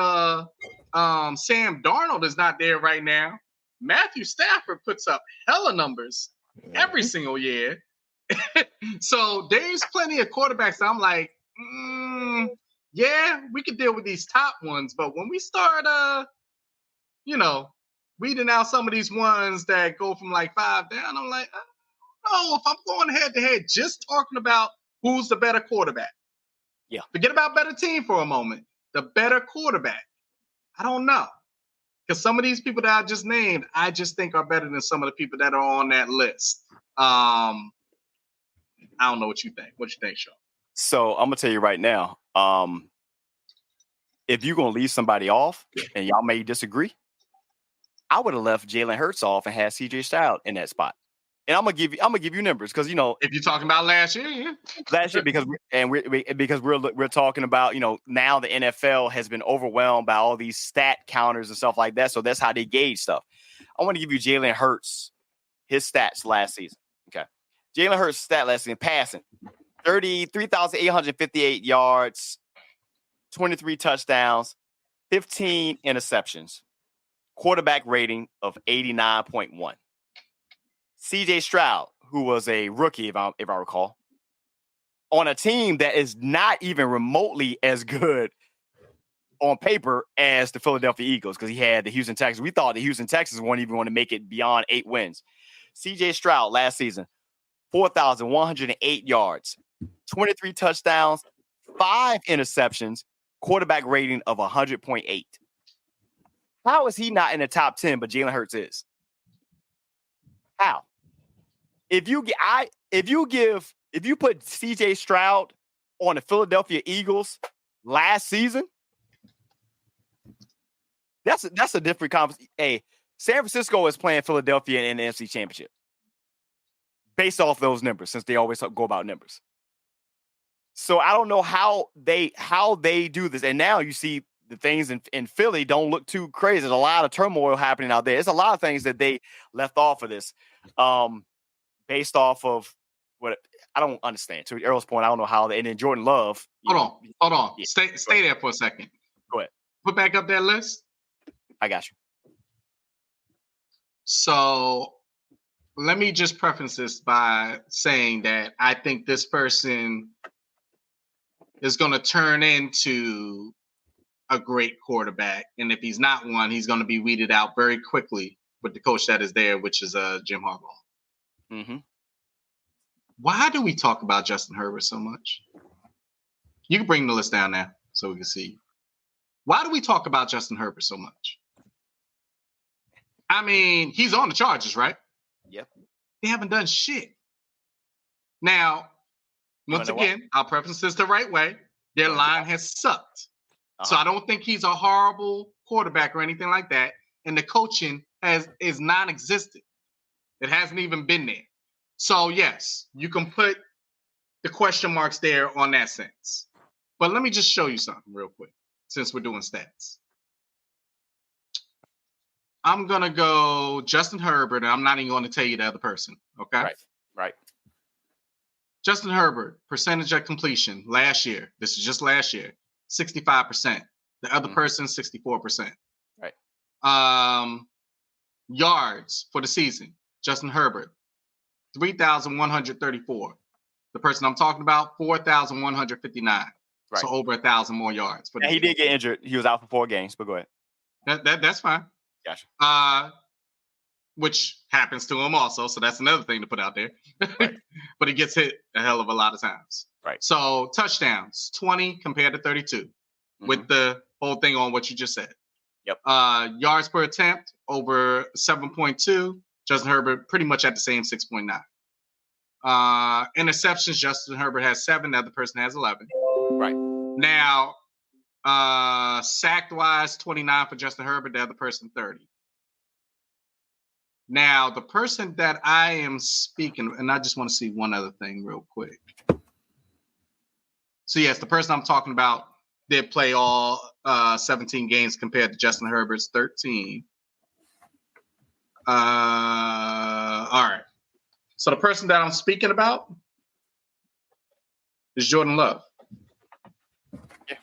Sam Darnold is not there right now, Matthew Stafford puts up hella numbers every single year. So there's plenty of quarterbacks that I'm like, we could deal with these top ones. But when we start, weeding out some of these ones that go from like 5 down, I'm like, if I'm going head to head, just talking about who's the better quarterback. Yeah. Forget about better team for a moment. The better quarterback. I don't know. Because some of these people that I just named, I just think are better than some of the people that are on that list. I don't know what you think. What you think, Sean? So I'm going to tell you right now, if you're going to leave somebody off, and y'all may disagree, I would have left Jalen Hurts off and had C.J. Stroud in that spot. And I'm gonna give you numbers because if you're talking about last year, because we're talking about now the NFL has been overwhelmed by all these stat counters and stuff like that, so that's how they gauge stuff. I want to give you Jalen Hurts, his stats last season. Okay, Jalen Hurts' stat last season: passing 33,858 yards, 23 touchdowns, 15 interceptions, quarterback rating of 89.1. C.J. Stroud, who was a rookie, if I recall, on a team that is not even remotely as good on paper as the Philadelphia Eagles, because he had the Houston Texans. We thought the Houston Texans weren't even going to make it beyond 8 wins. C.J. Stroud last season, 4,108 yards, 23 touchdowns, 5 interceptions, quarterback rating of 100.8. How is he not in the top 10, but Jalen Hurts is? How? If you put C.J. Stroud on the Philadelphia Eagles last season, That's a different conversation. Hey, San Francisco is playing Philadelphia in the NFC Championship based off those numbers, since they always go about numbers. So I don't know how they do this. And now you see the things in Philly don't look too crazy. There's a lot of turmoil happening out there. There's a lot of things that they left off of this, based off of what I don't understand. To Errol's point, I don't know how they. And then Jordan Love. Hold on. Yeah. Stay there for a second. Go ahead. Put back up that list. I got you. So let me just preface this by saying that I think this person is going to turn into a great quarterback. And if he's not one, he's going to be weeded out very quickly with the coach that is there, which is Jim Harbaugh. Mm-hmm. Why do we talk about Justin Herbert so much? You can bring the list down now so we can see. Why do we talk about Justin Herbert so much? I mean, he's on the Chargers, right? Yep. They haven't done shit. Now, once again, I'll preface this the right way. Their line has sucked. So I don't think he's a horrible quarterback or anything like that. And the coaching is non-existent. It hasn't even been there. So yes, you can put the question marks there on that sense. But let me just show you something real quick, since we're doing stats. I'm going to go Justin Herbert, and I'm not even going to tell you the other person, okay? Right. Justin Herbert, percentage of completion last year. This is just last year, 65%. The other person, 64%. Right. Yards for the season, Justin Herbert, 3,134. The person I'm talking about, 4,159. Right. So over 1,000 more yards. And he did get injured. He was out for 4 games, but go ahead. That's fine. Gotcha. Which happens to him also. So that's another thing to put out there. Right. But he gets hit a hell of a lot of times. Right. So touchdowns, 20 compared to 32, with the whole thing on what you just said. Yep. Yards per attempt over 7.2. Justin Herbert pretty much at the same 6.9. Interceptions, Justin Herbert has 7. The other person has 11. Right. Now, sacked wise, 29 for Justin Herbert. The other person, 30. Now, the person that I am speaking, and I just want to see one other thing real quick. So yes, the person I'm talking about did play all 17 games compared to Justin Herbert's 13. All right. So the person that I'm speaking about is Jordan Love. Yeah.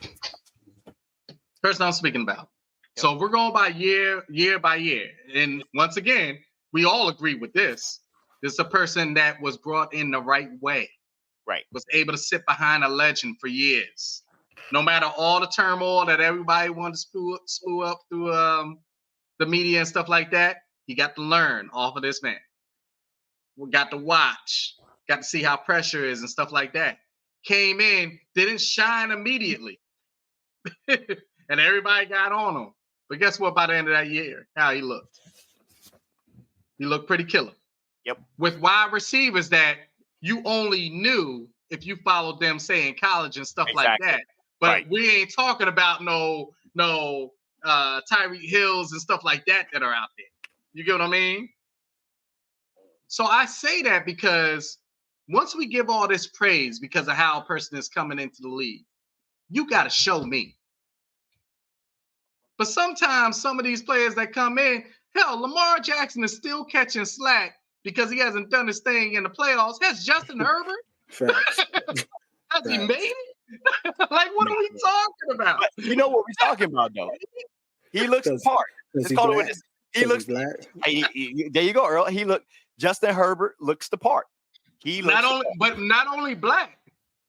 Person I'm speaking about. Yep. So we're going by year by year. And once again, we all agree with this. This is a person that was brought in the right way. Right. Was able to sit behind a legend for years. No matter all the turmoil that everybody wanted to spew up through the media and stuff like that, he got to learn off of this man. We got to watch, got to see how pressure is and stuff like that. Came in, didn't shine immediately. And everybody got on him. But guess what, by the end of that year, how he looked? He looked pretty killer. Yep. With wide receivers that you only knew if you followed them, say, in college and stuff like that. But we ain't talking about no Tyreek Hills and stuff like that are out there. You get what I mean? So I say that because once we give all this praise because of how a person is coming into the league, you got to show me. But sometimes some of these players that come in, hell, Lamar Jackson is still catching slack because he hasn't done his thing in the playoffs. Has Justin Herbert? Has he made it? Like, what are we talking about? But you know what we're talking about, though. He looks the part. Let's call it what it is. He looks black. There you go, Earl. Justin Herbert looks the part. He looks not only black,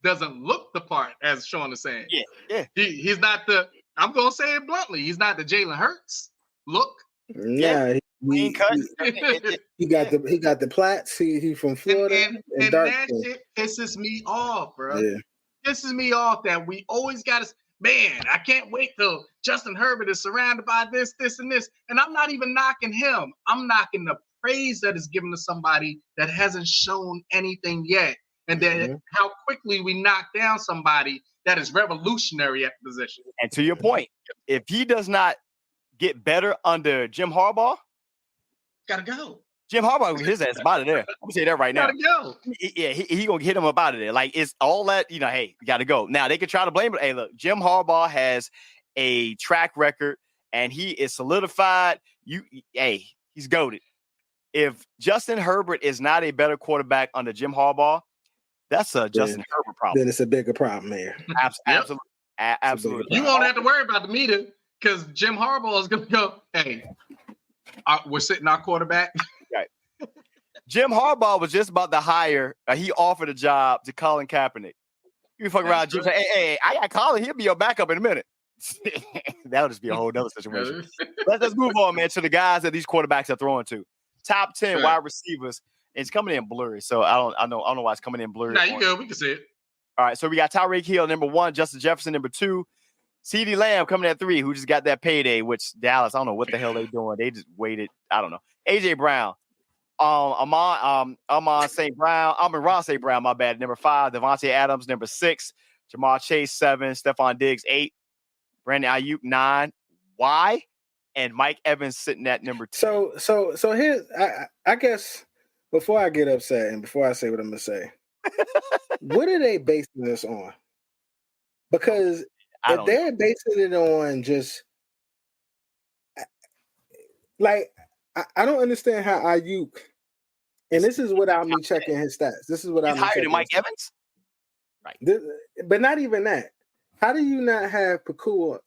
doesn't look the part, as Sean is saying. Yeah. He's not the. I'm gonna say it bluntly. He's not the Jalen Hurts look. Yeah. He got the plaits. He from Florida. And that shit pisses me off, bro. Yeah. Pisses me off that we always got to. Man, I can't wait till Justin Herbert is surrounded by this, and this. And I'm not even knocking him. I'm knocking the praise that is given to somebody that hasn't shown anything yet. And then how quickly we knock down somebody that is revolutionary at the position. And to your point, if he does not get better under Jim Harbaugh, gotta go. Jim Harbaugh, his ass out of there. I'm gonna say that right now. Gotta go. Yeah, he gonna get him up out of there. Like it's all that, hey, you gotta go. Now they can try to blame it. Hey, look, Jim Harbaugh has a track record and he is solidified. He's goated. If Justin Herbert is not a better quarterback under Jim Harbaugh, that's a Justin Herbert problem. Then it's a bigger problem here. Absolutely. Absolutely. You won't have to worry about the meter because Jim Harbaugh is gonna go, hey, we're sitting our quarterback. Right. Jim Harbaugh was just about to hire. He offered a job to Colin Kaepernick. You fuck around, Jim. Say, hey, I got Colin. He'll be your backup in a minute. That'll just be a whole nother situation. Let's move on, man, to the guys that these quarterbacks are throwing to. Top 10 wide receivers. It's coming in blurry, so I don't know why it's coming in blurry. Nah, you good. We can see it. All right, so we got Tyreek Hill, number 1, Justin Jefferson, number 2, CeeDee Lamb coming at 3, who just got that payday, which Dallas, I don't know what the hell they doing. They just waited. I don't know. AJ Brown, Amon St. Brown, Ron St. Brown, my bad, number 5, Devontae Adams, number 6, Jamar Chase, 7, Stephon Diggs, 8, Brandon Ayuk, 9. Why? And Mike Evans sitting at number 2. So here's, I guess, before I get upset and before I say what I'm going to say, what are they basing this on? Because if they're basing it on just, like, I don't understand how Ayuk, and this is without me checking his stats. This is without me higher than Mike Evans? Right. But not even that. How do you not have Pakua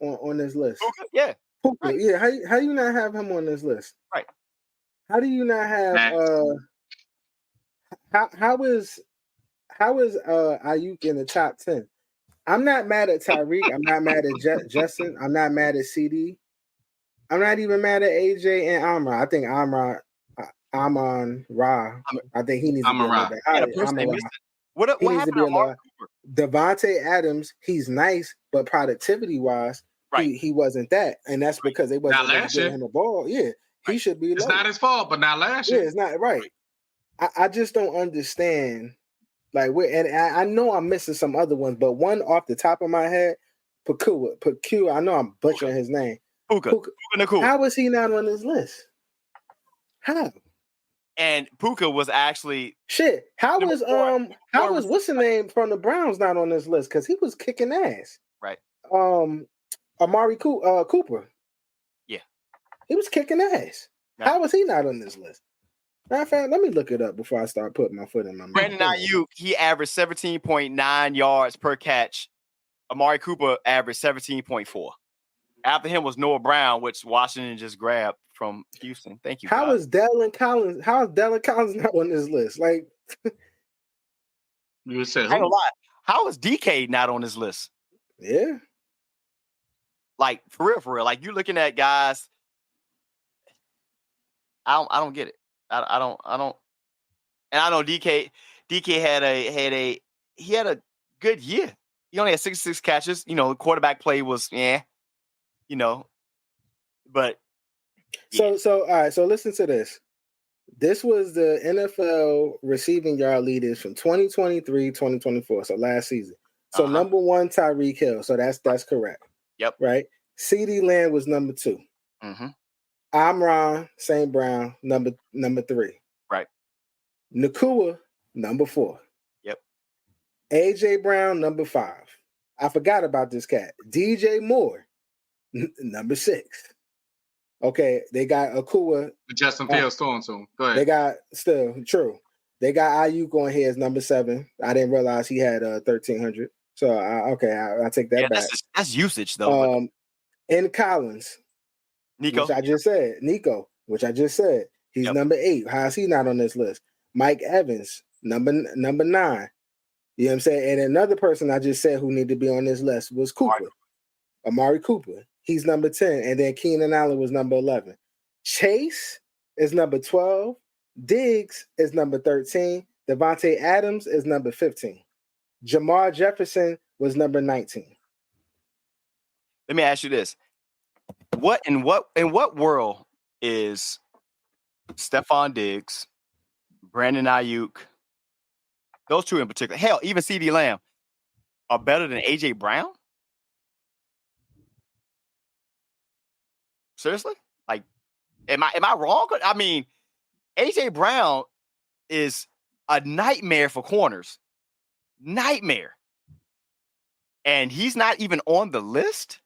on this list? Puka? Yeah. Puka, right. Yeah. How do you not have him on this list? Right. How do you not have how is Ayuk in the top 10? I'm not mad at Tyreek. I'm not mad at Justin. I'm not mad at CD. I'm not even mad at AJ and Amra. I think Amon Ra. I think he needs to be a little bit higher. What happened to Amari Cooper? Devontae Adams, he's nice, but productivity wise, he wasn't that, and that's because they wasn't giving him a ball. Yeah, he should be. It's not his fault, but not last year. Yeah, it's not right. I just don't understand. Like, and I know I'm missing some other ones, but one off the top of my head, Pakua. I know I'm butchering his name. Puka. How was he not on this list? How? And Puka was actually shit. How was what's the name from the Browns not on this list? Because he was kicking ass. Right. Amari Cooper. Yeah. He was kicking ass. No. How was he not on this list? Matter of fact, let me look it up before I start putting my foot in my mouth. Brandon Ayuk, he averaged 17.9 yards per catch. Amari Cooper averaged 17.4. After him was Noah Brown, which Washington just grabbed from Houston. Thank you. How is Dallin Collins not on this list? Like, you said, I ain't gonna lie. How is DK not on this list? Yeah. Like, for real. Like, you're looking at guys. I don't get it. I don't. And I know DK had a good year. He only had 66 catches. The quarterback play was but yeah. So all right. So listen to this. This was the NFL receiving yard leaders from 2023, 2024. So last season. So number 1, Tyreek Hill. So that's correct. Yep. Right. CeeDee Lamb was number 2. Mm-hmm. Amon St. Brown, number 3. Right. Nakua, number 4. Yep. AJ Brown, number 5. I forgot about this cat. DJ Moore, number 6. Okay, they got Akua. Justin Fields throwing to him. Go ahead. They got They got Ayuk on here as number 7. I didn't realize he had 1,300. So I take that back. That's usage though. And Collins. Nico, which I just said, he's number 8. How is he not on this list? Mike Evans, number 9. You know what I'm saying? And another person I just said who needed to be on this list was Cooper, Amari Cooper. He's number 10, and then Keenan Allen was number 11. Chase is number 12. Diggs is number 13. Devontae Adams is number 15. Jamar Jefferson was number 19. Let me ask you this. In what world is Stephon Diggs, Brandon Ayuk, those two in particular, hell, even CeeDee Lamb, are better than AJ Brown? Seriously? Like, am I wrong? I mean, A.J. Brown is a nightmare for corners. Nightmare. And he's not even on the list?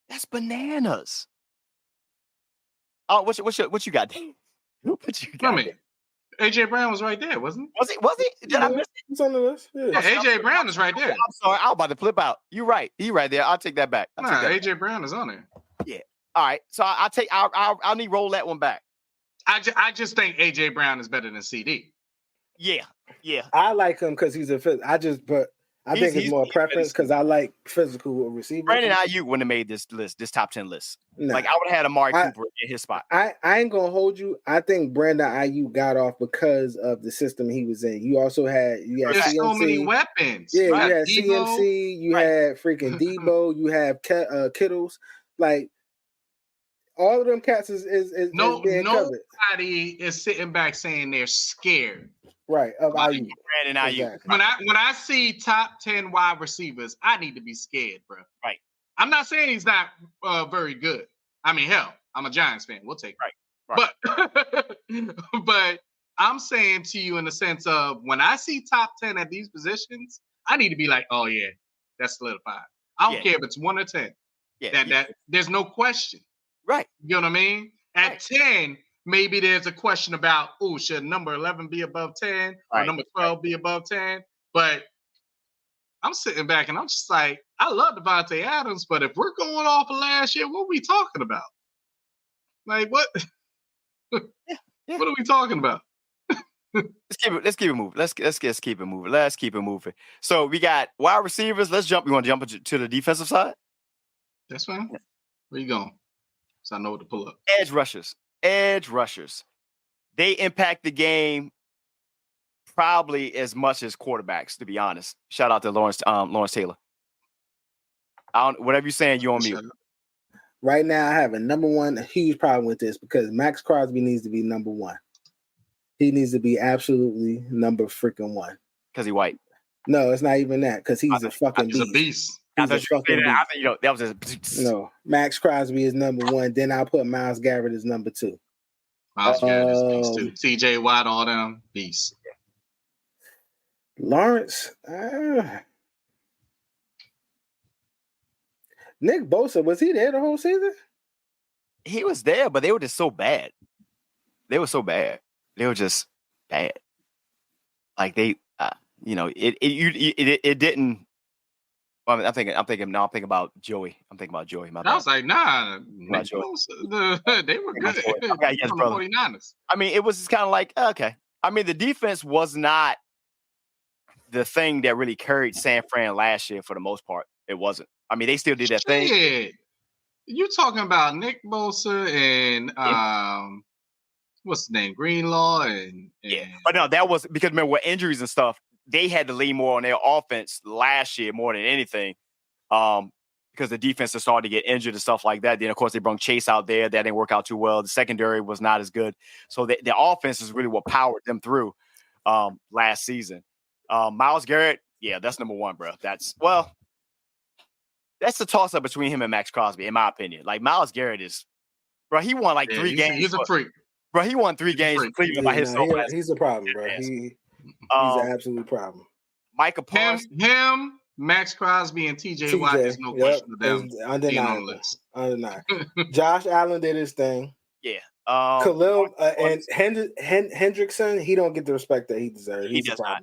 That's bananas. Oh, what you got? What you got? I mean, AJ Brown was right there, wasn't he? Was he? Did I miss it? He's on the list. Yeah, AJ Brown is right there. I'm sorry, I was about to flip out. You're right. He right there. I'll take that back. AJ Brown is on there. Yeah. All right. So I'll need roll that one back. I just think AJ Brown is better than CD. Yeah. I like him because he's I think it's more preference because I like physical receivers. Brandon Ayuk wouldn't have made this top 10 list. Nah. Like I would have had Amari Cooper in his spot. I ain't gonna hold you. I think Brandon Ayuk got off because of the system he was in. You also had CMC. So many weapons. Yeah, right? You had Debo. CMC. You had freaking Debo. You have Kittles. Like all of them cats is being covered. Nobody is sitting back saying they're scared. Right, of Ayuk. Brandon Ayuk. Exactly. When I see top 10 wide receivers, I need to be scared, bro. Right. I'm not saying he's not very good. I mean, hell, I'm a Giants fan. We'll take it. Right. But I'm saying to you in the sense of when I see top 10 at these positions, I need to be like, oh yeah, that's solidified. I don't care if it's 1 or 10. That there's no question. Right. You know what I mean? At 10. Maybe there's a question about, should number 11 be above 10 or number 12 be above 10? But I'm sitting back and I'm just like, I love Devontae Adams, but if we're going off of last year, what are we talking about? Like, what? What are we talking about? Let's keep it moving. Let's keep it moving. So we got wide receivers. You want to jump to the defensive side? That's fine. Where you going? So I know what to pull up. Edge rushers. They impact the game probably as much as quarterbacks, to be honest. Shout out to Lawrence Taylor. Whatever you're saying, you on mute. Right now, I have a huge problem with this because Max Crosby needs to be number 1. He needs to be absolutely number freaking 1. Because he's white. No, it's not even that. Because he's a fucking beast. He's a beast. No, Max Crosby is number 1. Then I'll put Myles Garrett as number 2. Myles Garrett is beast too. TJ Watt, all them beasts. Lawrence, Nick Bosa, was he there the whole season? He was there, but they were just so bad. They were so bad. They were just bad. Like they, it didn't. Well, I'm thinking about Joey. I was like, nah, Nick Bosa, they were good. Okay, yes, brother. 49ers. I mean, it was just kind of like, okay. I mean, the defense was not the thing that really carried San Fran last year for the most part. It wasn't. I mean, they still did that thing. You talking about Nick Bosa and what's his name, Greenlaw and but no, that was because remember with injuries and stuff, they had to lean more on their offense last year more than anything, because the defense had started to get injured and stuff like that. Then of course they brought Chase out there, that didn't work out too well. The secondary was not as good, so the offense is really what powered them through last season. Myles Garrett, that's number 1, bro. That's the toss up between him and Max Crosby, in my opinion. Like Myles Garrett is, bro. He won like 3 games. He's a freak, bro. He won 3 games for Cleveland by himself. He's a problem, bro. He's an absolute problem. Micah Parsons, him, Max Crosby, and TJ Watt. There's no question of them being on the list. Undeniable. Josh Allen did his thing. Yeah. Khalil and Hendrickson, he don't get the respect that he deserves. He does not.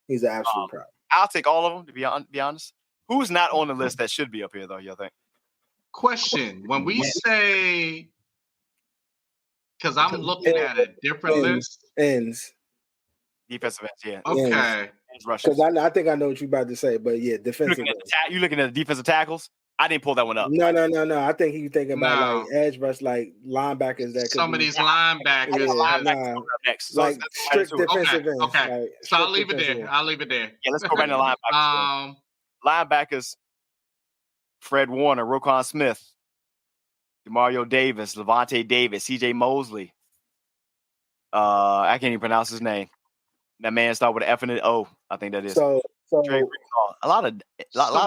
He's an absolute problem. I'll take all of them, to be honest. Who's not on the list that should be up here, though, you think? Question. When we say, because I'm looking at a different list. Ends. Defensive ends, yeah. Okay. Because I think I know what you're about to say, but yeah, defensive ends. You looking at the defensive tackles? I didn't pull that one up. No. I think he's thinking about like edge rush, like linebackers that some of these linebackers. Next. Like strict defensive ends. Okay. Like, so I'll leave it there. Yeah, let's go right into linebackers. Linebackers, Fred Warner, Roquan Smith, DeMario Davis, Levante Davis, CJ Mosley. I can't even pronounce his name. That man started with an F and an O. I think that is. So So a lot of.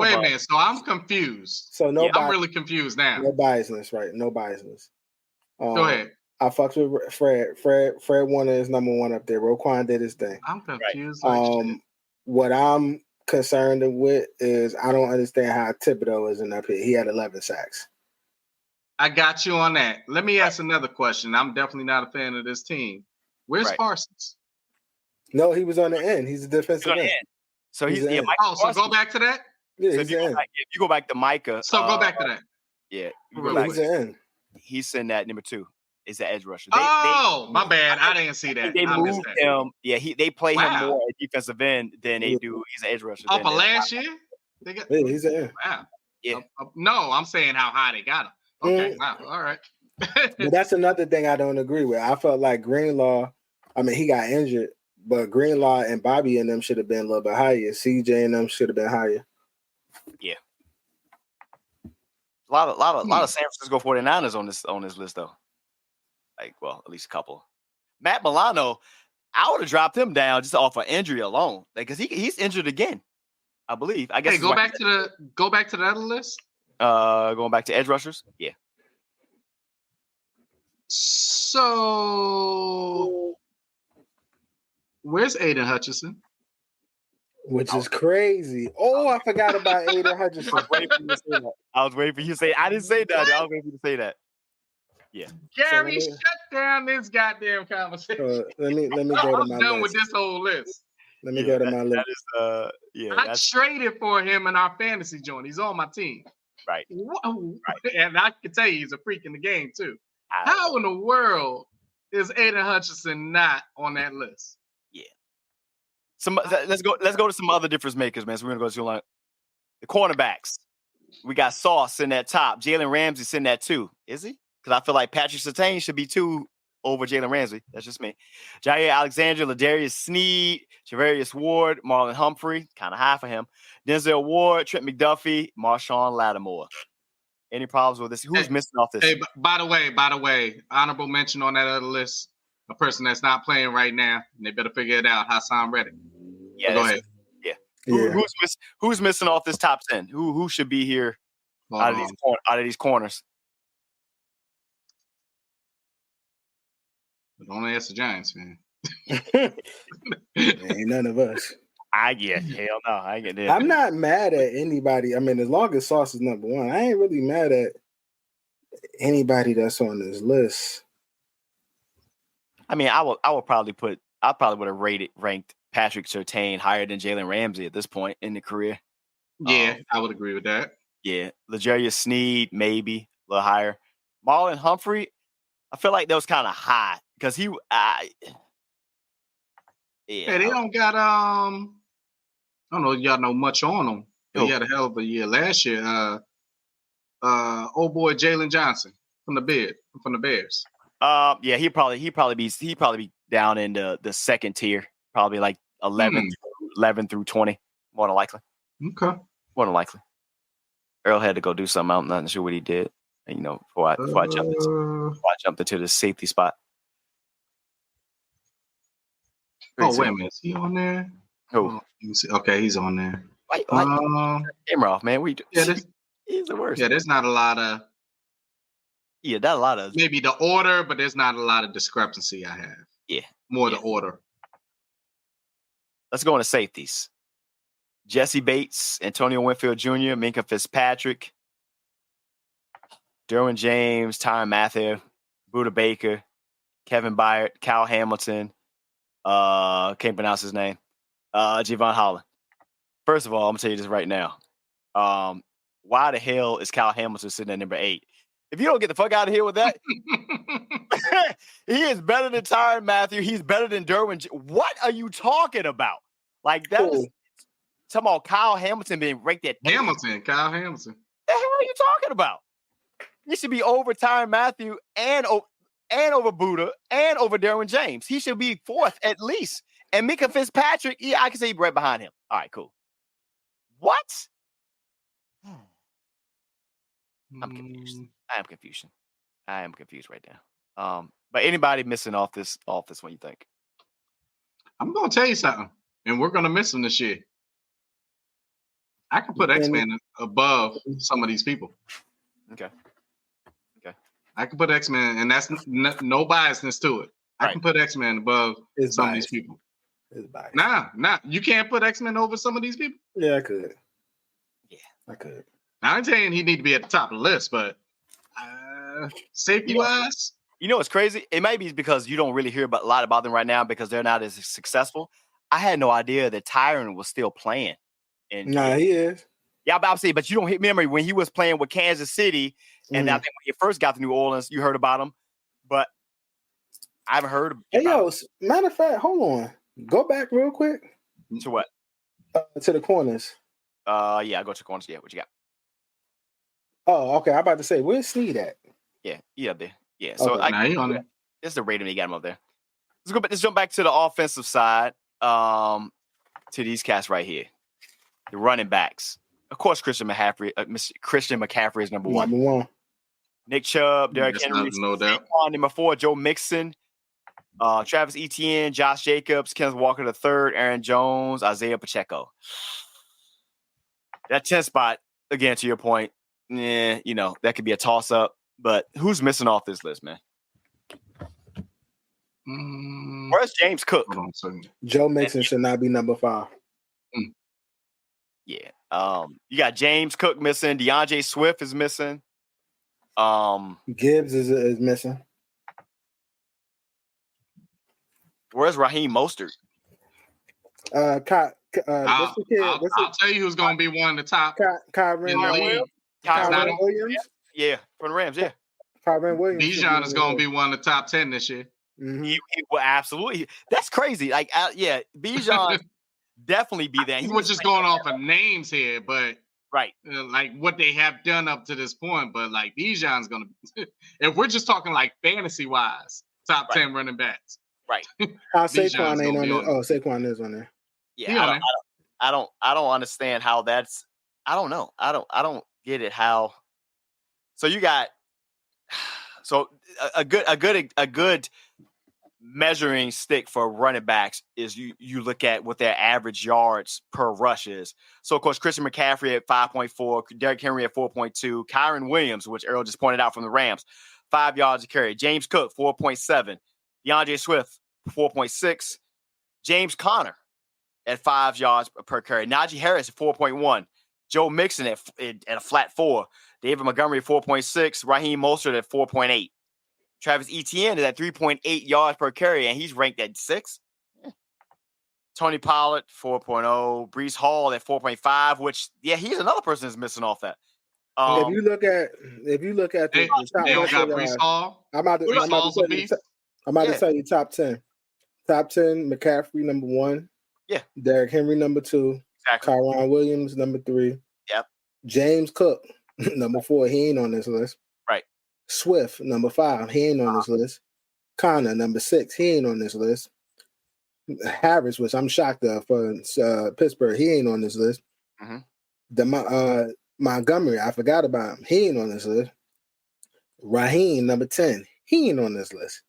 Wait a minute. So I'm confused. So I'm really confused now. No biasness, right? No biasness. Go ahead. I fucked with Fred. Fred Warner is number one up there. Roquan did his thing. I'm confused. What I'm concerned with is I don't understand how Thibodeau isn't up here. He had 11 sacks. I got you on that. Let me ask another question. I'm definitely not a fan of this team. Where's Parsons? No, he was on the end. He's a defensive end. So he's so go back to that? Yeah, so if you go back to Micah. So go back to that. Yeah. He's the end. He's in that number 2. Is the edge rusher. My bad. I didn't see that. They moved him. Yeah, they play him more at defensive end than they do. He's an edge rusher. Off of last year? He's an end. Wow. Yeah. No, I'm saying how high they got him. Okay, wow. All right. But that's another thing I don't agree with. I felt like Greenlaw, he got injured, but Greenlaw and Bobby and them should have been a little bit higher. CJ and them should have been higher. Yeah. A lot of San Francisco 49ers on this list though. Like, well, at least a couple. Matt Milano, I would have dropped him down just off of injury alone, because he's injured again, I believe. I guess. Hey, go back to the other list. Going back to edge rushers, yeah. So, where's Aiden Hutchinson? Which is crazy. Oh, I forgot about Aiden Hutchinson. I was waiting for you to say that. I didn't say that. I was waiting for you to say that. Yeah. Gary, shut down this goddamn conversation. Let me go to my list. I'm done with this whole list. Let me go to my list. That is, I traded for him in our fantasy joint. He's on my team. Right. Right. And I can tell you he's a freak in the game too. How in the world is Aiden Hutchinson not on that list? Yeah. Let's go to some other difference makers, man. So we're gonna go to the cornerbacks. We got Sauce in that top. Jalen Ramsey's in that 2. Is he? Because I feel like Patrick Surtain should be 2 over Jalen Ramsey. That's just me. Jair Alexander, Ladarius Sneed, Javarius Ward, Marlon Humphrey, kind of high for him. Denzel Ward, Trent McDuffie, Marshawn Lattimore. Any problems with this? Who's missing off this? Hey, by the way, honorable mention on that other list, a person that's not playing right now, and they better figure it out. Hassan Reddick. Yeah, go ahead. Yeah. Who's missing off this top 10? Who should be here out of these corners? Don't ask the Giants, man. Ain't none of us. Hell no. I get that. I'm not mad at anybody. I mean, as long as Sauce is number 1, I ain't really mad at anybody that's on this list. I mean, I probably would have ranked Patrick Surtain higher than Jalen Ramsey at this point in the career. Yeah, I would agree with that. Yeah. L'Jarius Sneed, maybe a little higher. Marlon Humphrey, I feel like that was kind of high because he they don't got I don't know if y'all know much on him. He had a hell of a year last year. Old boy Jalen Johnson from the Bears. Yeah, he'd probably be down in the second tier, probably like 11 through 20, more than likely. Okay. More than likely. Earl had to go do something. I'm not sure what he did. Before I jumped into the safety spot. Oh, wait a minute. Is he on there? Who? Okay, he's on there. Camera off, man. He's the worst. Yeah, there's not a lot of. Yeah, not a lot of. Maybe the order, but there's not a lot of discrepancy I have. Yeah. More the order. Let's go into safeties. Jesse Bates, Antonio Winfield Jr., Minka Fitzpatrick, Derwin James, Tyron Mather, Buda Baker, Kevin Byard, Kyle Hamilton, can't pronounce his name, Javon Holland. First of all, I'm going to tell you this right now. Why the hell is Kyle Hamilton sitting at number 8? If you don't get the fuck out of here with that, he is better than Tyron Matthew. He's better than Derwin. What are you talking about? Like, that was talking about Kyle Hamilton being ranked at 8. Kyle Hamilton. The hell are you talking about? He should be over Tyron Matthew and over Buda and over Derwin James. He should be 4th at least. And Minka Fitzpatrick, yeah, I can say he's right behind him. All right, cool. What? I'm confused. I am confused right now. But anybody missing off this one, you think? I'm gonna tell you something, and we're gonna miss him this year. I can put X-Men above some of these people. Okay. I can put X-Men, and that's no biasness to it. I can put X-Men above some of these people. It's biased. Nah. You can't put X-Men over some of these people? Yeah, I could. Yeah. I could. Now, I'm saying he need to be at the top of the list, but safety-wise... You know what's crazy? It might be because you don't really hear a lot about them right now because they're not as successful. I had no idea that Tyron was still playing. Nah, he is. Yeah, but I'm saying, but you don't remember when he was playing with Kansas City, and I think when he first got to New Orleans, you heard about him, but I haven't heard about him. Matter of fact, hold on. Go back real quick. To what? To the corners. Yeah, go to the corners. Yeah, what you got? Oh, okay. I'm about to say, where's Sneed at? Yeah, there. Yeah, so okay. On it. This is the rating they got him up there. Let's jump back to the offensive side. To these cats right here, the running backs. Of course, Christian McCaffrey is number one. Nick Chubb, Derrick Henry, no doubt. Number 4, Joe Mixon, Travis Etienne, Josh Jacobs, Kenneth Walker III, Aaron Jones, Isaiah Pacheco. That 10 spot, again, to your point, that could be a toss-up. But who's missing off this list, man? Where's James Cook? Joe Mixon should not be number 5. Yeah. You got James Cook missing. DeAndre Swift is missing. Gibbs is missing. Where's Raheem Mostert? I'll tell you who's going to be one of the top. Kyron Williams. Yeah, from the Rams. Yeah. Kyron Williams. Bijan is going to be one of the top 10 this year. Mm-hmm. He will absolutely. That's crazy. Bijan definitely be there. We're just going off of names here, but right, like what they have done up to this point. But like Bijan's gonna, if we're just talking like fantasy wise, top 10 running backs. Right. Saquon ain't on there. Oh, Saquon is on there. Yeah, I don't understand how that's. I don't know. I don't get it. How? So you got. So a good measuring stick for running backs is you look at what their average yards per rush is. So, of course, Christian McCaffrey at 5.4, Derrick Henry at 4.2, Kyron Williams, which Earl just pointed out from the Rams, 5 yards a carry. James Cook, 4.7. DeAndre Swift, 4.6. James Conner at 5 yards per carry. Najee Harris at 4.1. Joe Mixon at a flat 4. David Montgomery at 4.6. Raheem Mostert at 4.8. Travis Etienne is at 3.8 yards per carry, and he's ranked at 6. Tony Pollard, 4.0. Breece Hall at 4.5, which, he's another person that's missing off that. If you look at the top, they don't got Breece Hall. I'm about to tell you top 10. Top 10, McCaffrey number 1. Yeah. Derrick Henry number 2. Exactly. Kyron Williams number 3. Yep. James Cook number 4. He ain't on this list. Right. Swift number 5. He ain't on this list. Connor number 6. He ain't on this list. Harris, which I'm shocked of for Pittsburgh, he ain't on this list. Mm-hmm. Montgomery, I forgot about him. He ain't on this list. Raheem number 10. He ain't on this list.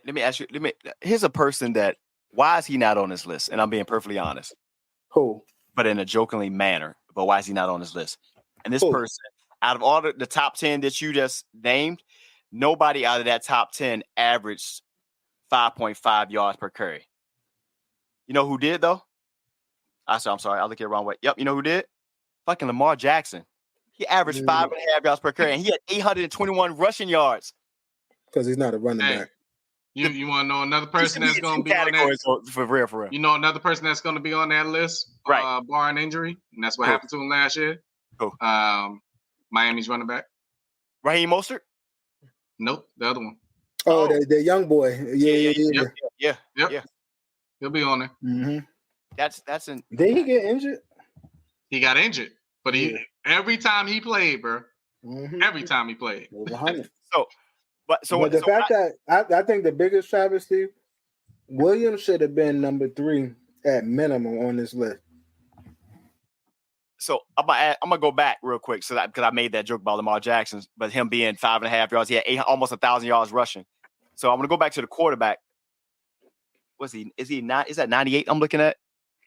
Let me ask you. Here's a person that. Why is he not on this list? And I'm being perfectly honest. Who? But in a jokingly manner. But why is he not on this list? And this person, out of all the top 10 that you just named, nobody out of that top 10 averaged 5.5 yards per carry. You know who did, though? I'm sorry. I look at it the wrong way. Yep. You know who did? Fucking Lamar Jackson. He averaged 5.5 yards per carry, and he had 821 rushing yards. Because he's not a running back. You want to know another person that's going to be on that? For real. You know another person that's going to be on that list, right? Barring injury, and that's what happened to him last year. Miami's running back. Raheem Mostert? Nope, the other one. Oh, the young boy. Yeah. He'll be on there. Mm-hmm. That's an. Did he get injured? He got injured, but every time he played, bro. Mm-hmm. Every time he played. But the fact that I think the biggest travesty, Williams should have been number 3 at minimum on this list. So I'm gonna go back real quick, because I made that joke about Lamar Jackson, but him being 5.5 yards, he had almost 1,000 yards rushing. So I'm gonna go back to the quarterback. What's he? Is he not? Is that 98? I'm looking at.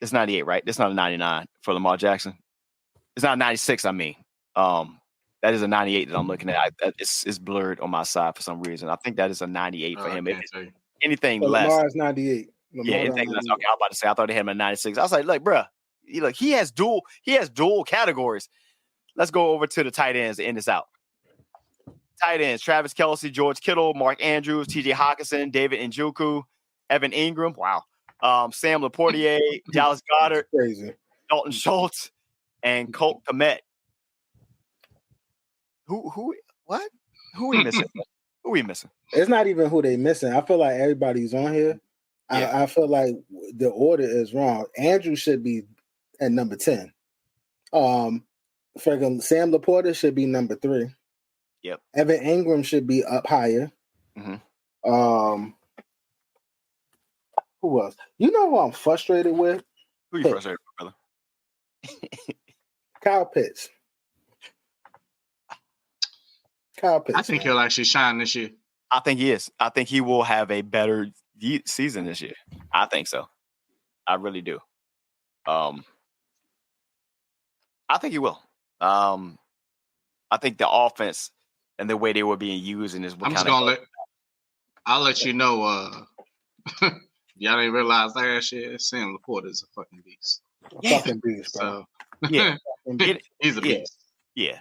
It's 98, right? It's not a 99 for Lamar Jackson. It's not a 96, I mean. That is a 98 that I'm looking at. It's blurred on my side for some reason. I think that is a 98 for him. Anything less. Lamar is 98. Anything less. Okay, I was about to say, I thought they had him at 96. I was like, bro, he has dual categories. Let's go over to the tight ends to end this out. Tight ends, Travis Kelce, George Kittle, Mark Andrews, TJ Hockenson, David Njoku, Evan Ingram. Wow. Sam Laportier, Dallas Goedert, Dalton Schultz, and Colt Kmet. Who are we missing? Who are we missing? It's not even who they missing. I feel like everybody's on here. Yeah. I feel like the order is wrong. Andrew should be at number 10. Freaking Sam Laporta should be number 3. Yep. Evan Ingram should be up higher. Mm-hmm. Who else? You know who I'm frustrated with? Who you frustrated with, brother? Kyle Pitts. I think he'll actually shine this year. I think he is. I think he will have a better season this year. I think so. I really do. I think he will. I think the offense and the way they were being used in this. I'll let you know. Y'all didn't realize last year Sam Laporta is a fucking beast. Fucking beast, bro. So yeah, he's a beast. Yeah.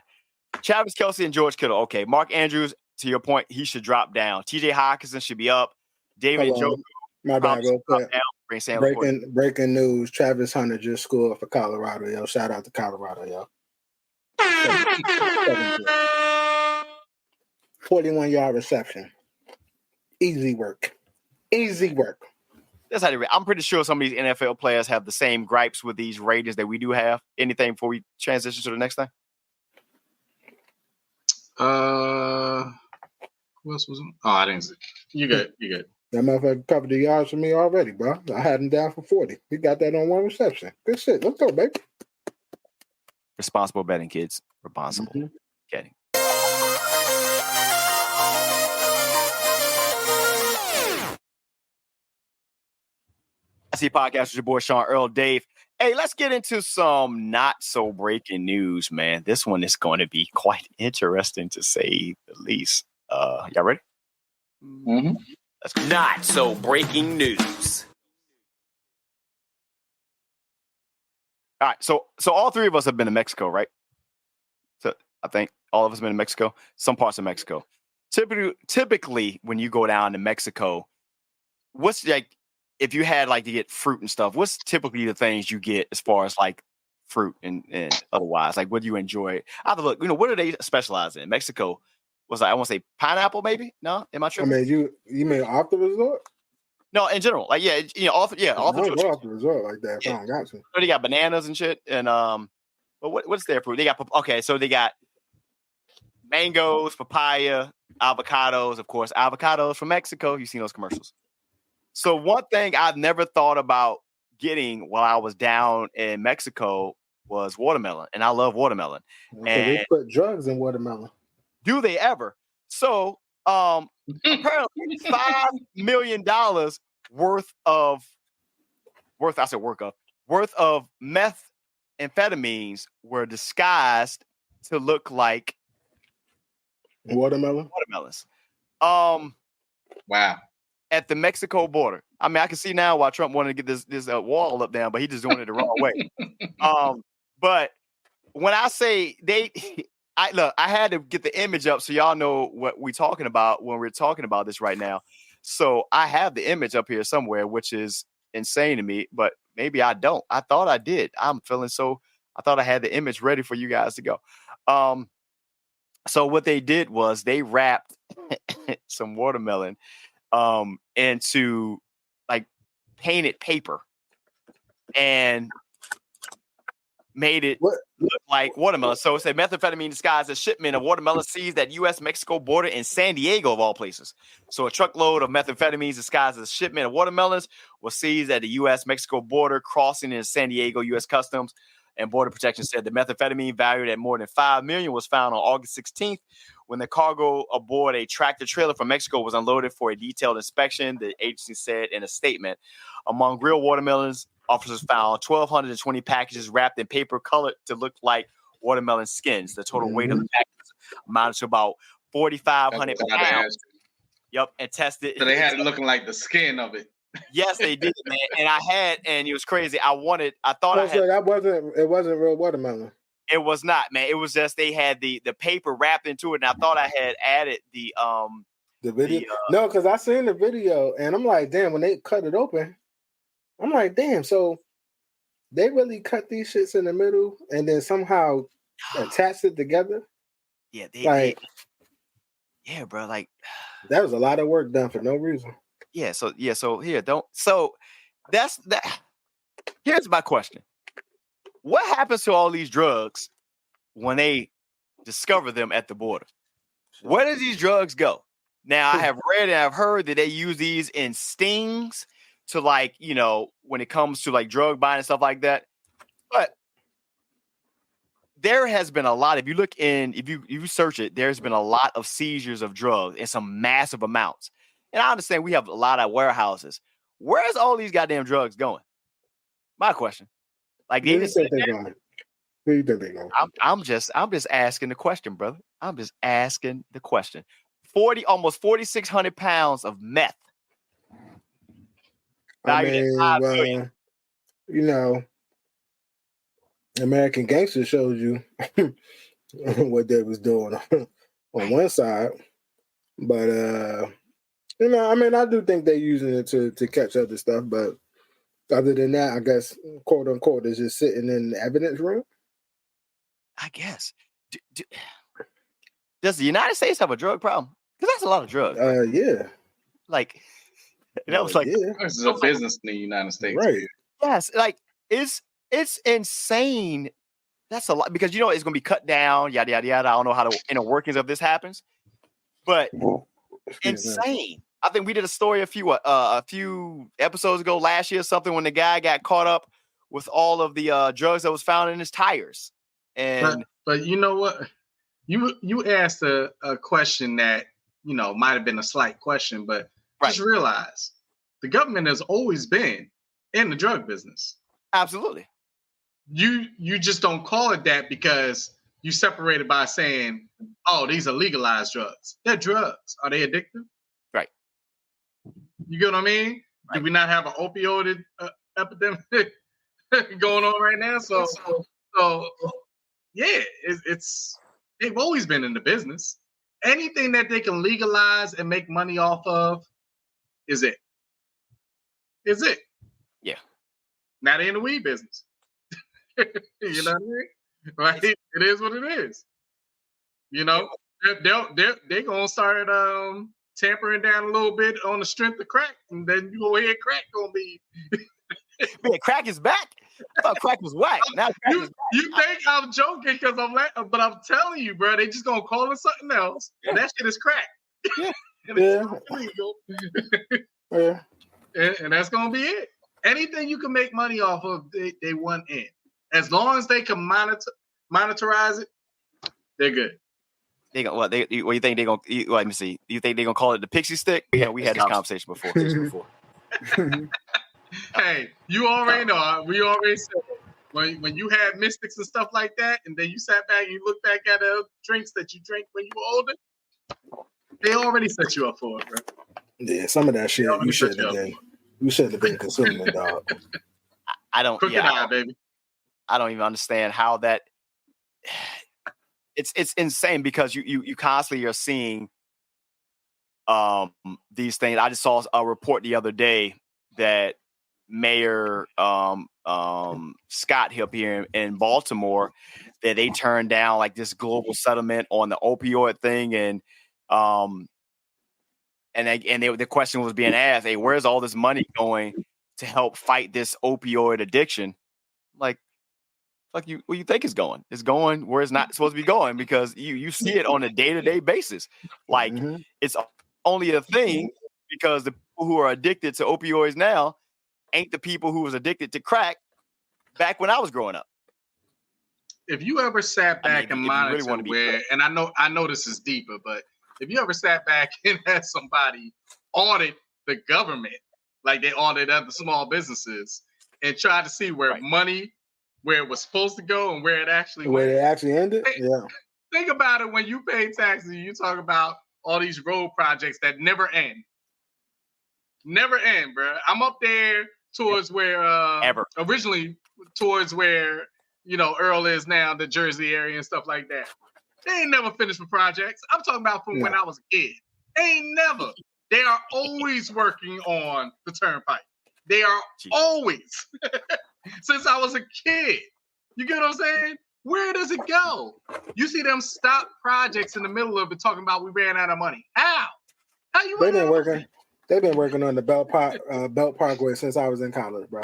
Travis Kelce and George Kittle. Okay, Mark Andrews. To your point, he should drop down. TJ Hockenson should be up. David Njoku. My bad, real quick. Breaking news: Travis Hunter just scored for Colorado. Yo, shout out to Colorado, yo. 41-yard reception. Easy work. That's how I'm pretty sure some of these NFL players have the same gripes with these ratings that we do have. Anything before we transition to the next thing? Who else was it? Oh, I didn't see. You good. That motherfucker covered the yards for me already, bro. I had him down for 40. He got that on one reception. Good shit. Let's go, baby. Responsible betting, kids. Responsible betting. I see podcast with your boy Sean Earl Dave. Hey, let's get into some not so breaking news, man. This one is going to be quite interesting to say the least. Y'all ready? Mm-hmm. Let's go. Not so breaking news. All right, so all three of us have been to Mexico, right? So I think all of us have been to Mexico. Some parts of Mexico. Typically, when you go down to Mexico, what's like if you had like to get fruit and stuff? What's typically the things you get as far as like fruit and otherwise? Like, what do you enjoy? I have to look. What do they specialize in? Mexico was I want to say pineapple, maybe? No, am I tripping? I mean, you mean off the resort? No, in general, like off the resort like that. Yeah. I got you. So they got bananas and shit, and but what's their fruit? They got so they got mangoes, papaya, avocados, of course, avocados from Mexico. You've seen those commercials. So one thing I've never thought about getting while I was down in Mexico was watermelon, and I love watermelon. And they put drugs in watermelon. Do they ever? So apparently $5 million worth of methamphetamines were disguised to look like watermelons. Wow. At the Mexico border. I mean, I can see now why Trump wanted to get this wall up down, but he just doing it the wrong way. But when I say I had to get the image up so y'all know what we're talking about when we're talking about this right now. So I have the image up here somewhere, which is insane to me, but maybe I don't. I thought I did. I thought I had the image ready for you guys to go. So what they did was they wrapped some watermelon into like painted paper and made it look like watermelon. So it's a methamphetamine disguised as shipment of watermelon seized at U.S.-Mexico border in San Diego, of all places. So a truckload of methamphetamines disguised as a shipment of watermelons was seized at the U.S.-Mexico border, crossing in San Diego. U.S. Customs and Border Protection said the methamphetamine, valued at more than $5 million, was found on August 16th when the cargo aboard a tractor trailer from Mexico was unloaded for a detailed inspection, the agency said in a statement. Among real watermelons Officers found 1,220 packages wrapped in paper colored to look like watermelon skins. The total weight of the packages amounted to about 4,500 pounds. Yep, and tested. So they had it looking like the skin of it. Yes, they did, man. And it was crazy. It wasn't real watermelon. It was not, man. It was just they had the paper wrapped into it, and I thought I had added the video. No, because I seen the video, and I'm like, damn. When they cut it open, I'm like, damn. So they really cut these shits in the middle, and then somehow attached it together. Yeah, yeah, bro. Like that was a lot of work done for no reason. Yeah. So that's that. Here's my question. What happens to all these drugs when they discover them at the border? Where do these drugs go? Now, I have read and I've heard that they use these in stings to, like, you know, when it comes to like drug buying and stuff like that. But there has been a lot. If you look if you search it, there's been a lot of seizures of drugs in some massive amounts. And I understand we have a lot of warehouses. Where's all these goddamn drugs going? My question. Like, where you think they're going? I'm just asking the question, brother. I'm just asking the question. Almost 4,600 pounds of meth. You know, American Gangster shows you what they was doing on one side, but you know, I mean, I do think they're using it to catch other stuff, but other than that, I guess, quote unquote, is just sitting in the evidence room. I guess. Does the United States have a drug problem? Because that's a lot of drugs. Yeah. Like, that was like, this is a business in the United States, right? Yes, like it's insane. That's a lot because you know it's going to be cut down. Yada yada yada. I don't know how the inner workings of this happens, but insane. I think we did a story a few episodes ago last year, something when the guy got caught up with all of the drugs that was found in his tires. And but you know what? You asked a question that, you know, might have been a slight question, but just realize the government has always been in the drug business. Absolutely. You just don't call it that because you separate it by saying, oh, these are legalized drugs. They're drugs. Are they addictive? Right. You get what I mean? Right. Do we not have an opioid epidemic going on right now? So yeah, they've always been in the business. Anything that they can legalize and make money off of is it. Yeah. Now they're in the weed business. You know what I mean? Right? It is what it is. You know, they're gonna start tampering down a little bit on the strength of crack, and then you go ahead, crack gonna be. Man, crack is back. I thought crack was whack. Now you think I'm joking because but I'm telling you, bro, they just gonna call it something else. Yeah. That shit is crack. Yeah. And it's illegal. Yeah. And that's gonna be it. Anything you can make money off of, they want in. As long as they can monitorize it, they're good. They go. What you think they're gonna? Let me see. You think they're gonna call it the pixie stick? Yeah, we had this conversation before. Hey, you already know. We already said when you had mystics and stuff like that, and then you sat back and you looked back at the drinks that you drank when you were older, they already set you up for it, bro. Yeah, some of that shit you shouldn't have been consuming, dog. I don't. Baby. I don't even understand how that. It's insane because you constantly are seeing these things. I just saw a report the other day that Mayor Scott here in Baltimore that they turned down like this global settlement on the opioid thing, and the question was being asked, hey, where's all this money going to help fight this opioid addiction? Like you, what you think is going? It's going where it's not supposed to be going because you see it on a day-to-day basis. Like it's only a thing because the people who are addicted to opioids now ain't the people who was addicted to crack back when I was growing up. If you ever sat back and monitored and I know this is deeper, but if you ever sat back and had somebody audit the government like they audit other small businesses, and tried to see where it was supposed to go and where it actually went. Where it actually ended? Think about it when you pay taxes, you talk about all these road projects that never end. Never end, bro. I'm up there towards where originally towards where Earl is now, the Jersey area and stuff like that. They ain't never finished with projects. I'm talking about from when I was a kid. They ain't never. They are always working on the turnpike. They are always since I was a kid. You get what I'm saying? Where does it go? You see them stop projects in the middle of it talking about we ran out of money. How you? They've been working. They've been working on the Belt Parkway since I was in college, bro.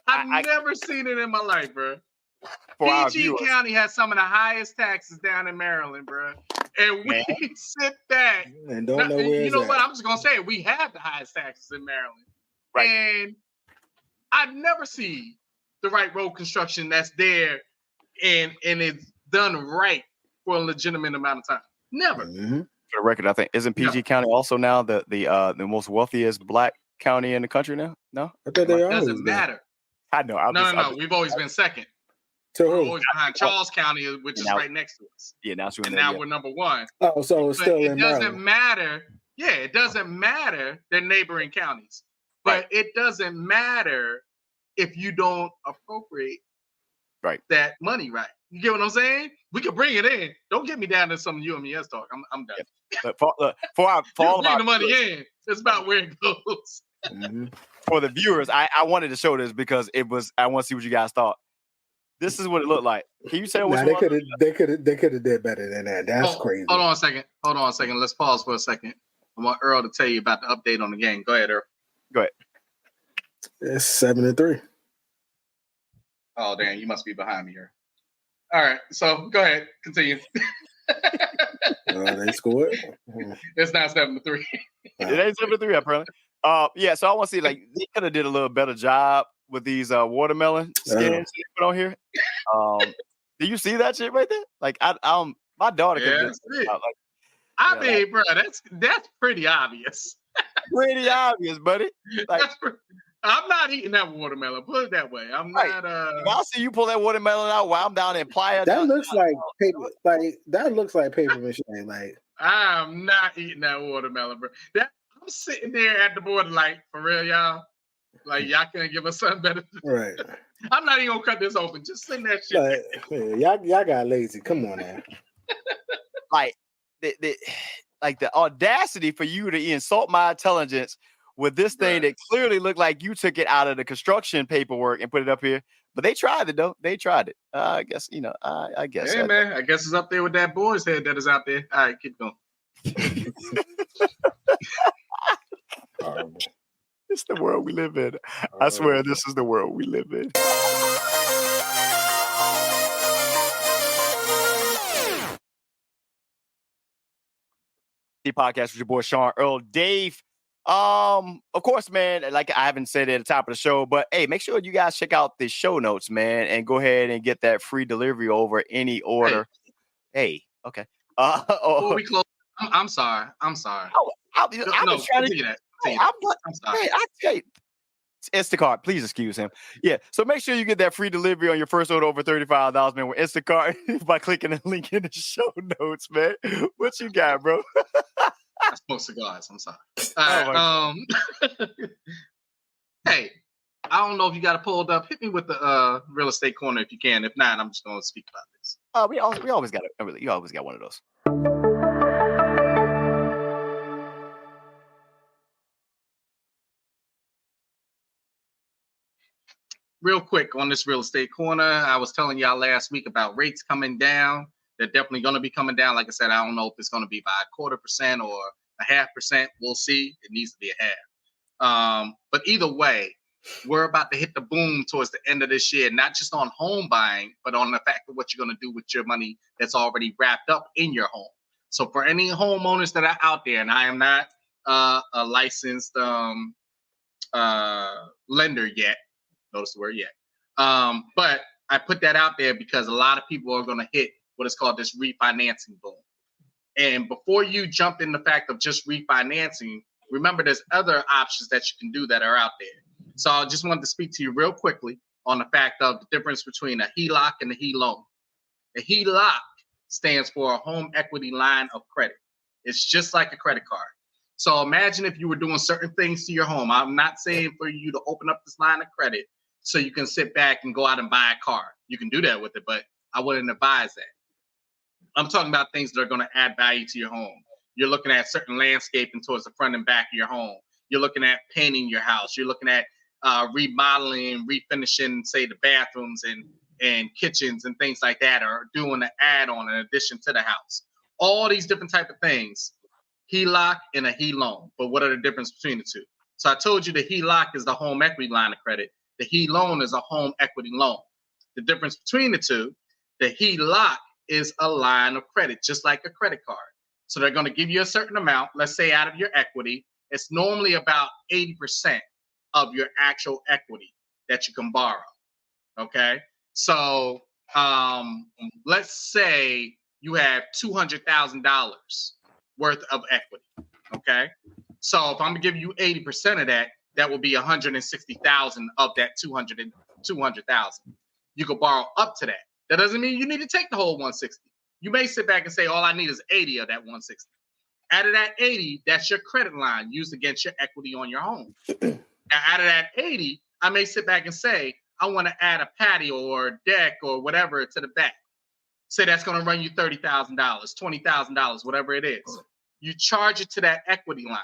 I've never seen it in my life, bro. PG County has some of the highest taxes down in Maryland, bro. And we sit back and don't know where. You know what? I'm just gonna say we have the highest taxes in Maryland, right? And I never see the right road construction that's there, and it's done right for a legitimate amount of time. Never. Mm-hmm. For the record, I think isn't PG County also now the most wealthiest black county in the country now? No, I think they doesn't matter. I know. No. We've always been second. We're always behind Charles County, which is right next to us. Yeah, now we're number one. Oh, so it's still it doesn't matter. Yeah, it doesn't matter. They're neighboring counties, but it doesn't matter if you don't appropriate that money right. You get what I'm saying? We can bring it in. Don't get me down to some UMES talk. I'm done. Yeah. For all bring the money in. It's about where it goes. Mm-hmm. For the viewers, I wanted to show this because I want to see what you guys thought. This is what it looked like. Can you say what they could have did better than that. That's crazy. Hold on a second. Let's pause for a second. I want Earl to tell you about the update on the game. Go ahead, Earl. Go ahead. It's 7-3. Oh, damn, you must be behind me here. All right, so go ahead, continue. They scored. It's not 7-3. It ain't 7-3, apparently. So I want to see they could have did a little better job with these watermelon skins they put on here. Do you see that shit right there? My daughter could mean, bro, that's pretty obvious. Pretty obvious, buddy. I'm not eating that watermelon. Put it that way. I'm not. I'll see you pull that watermelon out while I'm down in Playa. That looks like paper. That looks like paper mache. I'm not eating that watermelon, bro. I'm sitting there at the border, for real, y'all. Y'all can't give us something better. Right. I'm not even gonna cut this open. Just send that shit. Y'all got lazy. Come on now. The audacity for you to insult my intelligence with this thing that clearly looked like you took it out of the construction paperwork and put it up here. But they tried it though. They tried it. I guess I guess. Hey man, I guess it's up there with that boy's head that is out there. All right, keep going. It's the world we live in. I swear this is the world we live in. The podcast with your boy Sean, Earl, Dave. Of course, man, I haven't said it at the top of the show, but hey, make sure you guys check out the show notes, man, and go ahead and get that free delivery over any order. Hey okay. Before we close, I'm sorry. I'm sorry. I'm sorry. I tell you, Instacart, please excuse him. Yeah, so make sure you get that free delivery on your first order over $35, man, with Instacart by clicking the link in the show notes, man. What you got, bro? I smoke cigars. I'm sorry. All right, hey, I don't know if you got it pulled up. Hit me with the real estate corner if you can. If not, I'm just going to speak about this. We always got it. You always got one of those. Real quick on this real estate corner, I was telling y'all last week about rates coming down. They're definitely going to be coming down. Like I said, I don't know if it's going to be by 0.25% or 0.5%. We'll see. It needs to be 0.5. But either way, we're about to hit the boom towards the end of this year, not just on home buying, but on the fact of what you're going to do with your money that's already wrapped up in your home. So for any homeowners that are out there, and I am not a licensed lender yet, notice the word yet, but I put that out there because a lot of people are going to hit what is called this refinancing boom. And before you jump in the fact of just refinancing, remember there's other options that you can do that are out there. So I just wanted to speak to you real quickly on the fact of the difference between a HELOC and a HELoan. A HELOC stands for a home equity line of credit. It's just like a credit card. So imagine if you were doing certain things to your home. I'm not saying for you to open up this line of credit so you can sit back and go out and buy a car. You can do that with it, but I wouldn't advise that. I'm talking about things that are going to add value to your home. You're looking at certain landscaping towards the front and back of your home. You're looking at painting your house. You're looking at remodeling, refinishing, say, the bathrooms and kitchens and things like that, or doing an add-on in addition to the house. All these different type of things, HELOC and a HELoan. But what are the difference between the two? So I told you the HELOC is the home equity line of credit. The HELoan is a home equity loan. The difference between the two, the HELOC is a line of credit, just like a credit card. So they're going to give you a certain amount, let's say out of your equity. It's normally about 80% of your actual equity that you can borrow. Okay. So let's say you have $200,000 worth of equity. Okay. So if I'm gonna give you 80% of that, that will be 160,000 of that 200,000. You could borrow up to that. That doesn't mean you need to take the whole 160. You may sit back and say, all I need is 80 of that 160. Out of that 80, that's your credit line used against your equity on your home. Now, out of that 80, I may sit back and say, I want to add a patio or a deck or whatever to the back. Say that's going to run you $30,000, $20,000, whatever it is. You charge it to that equity line,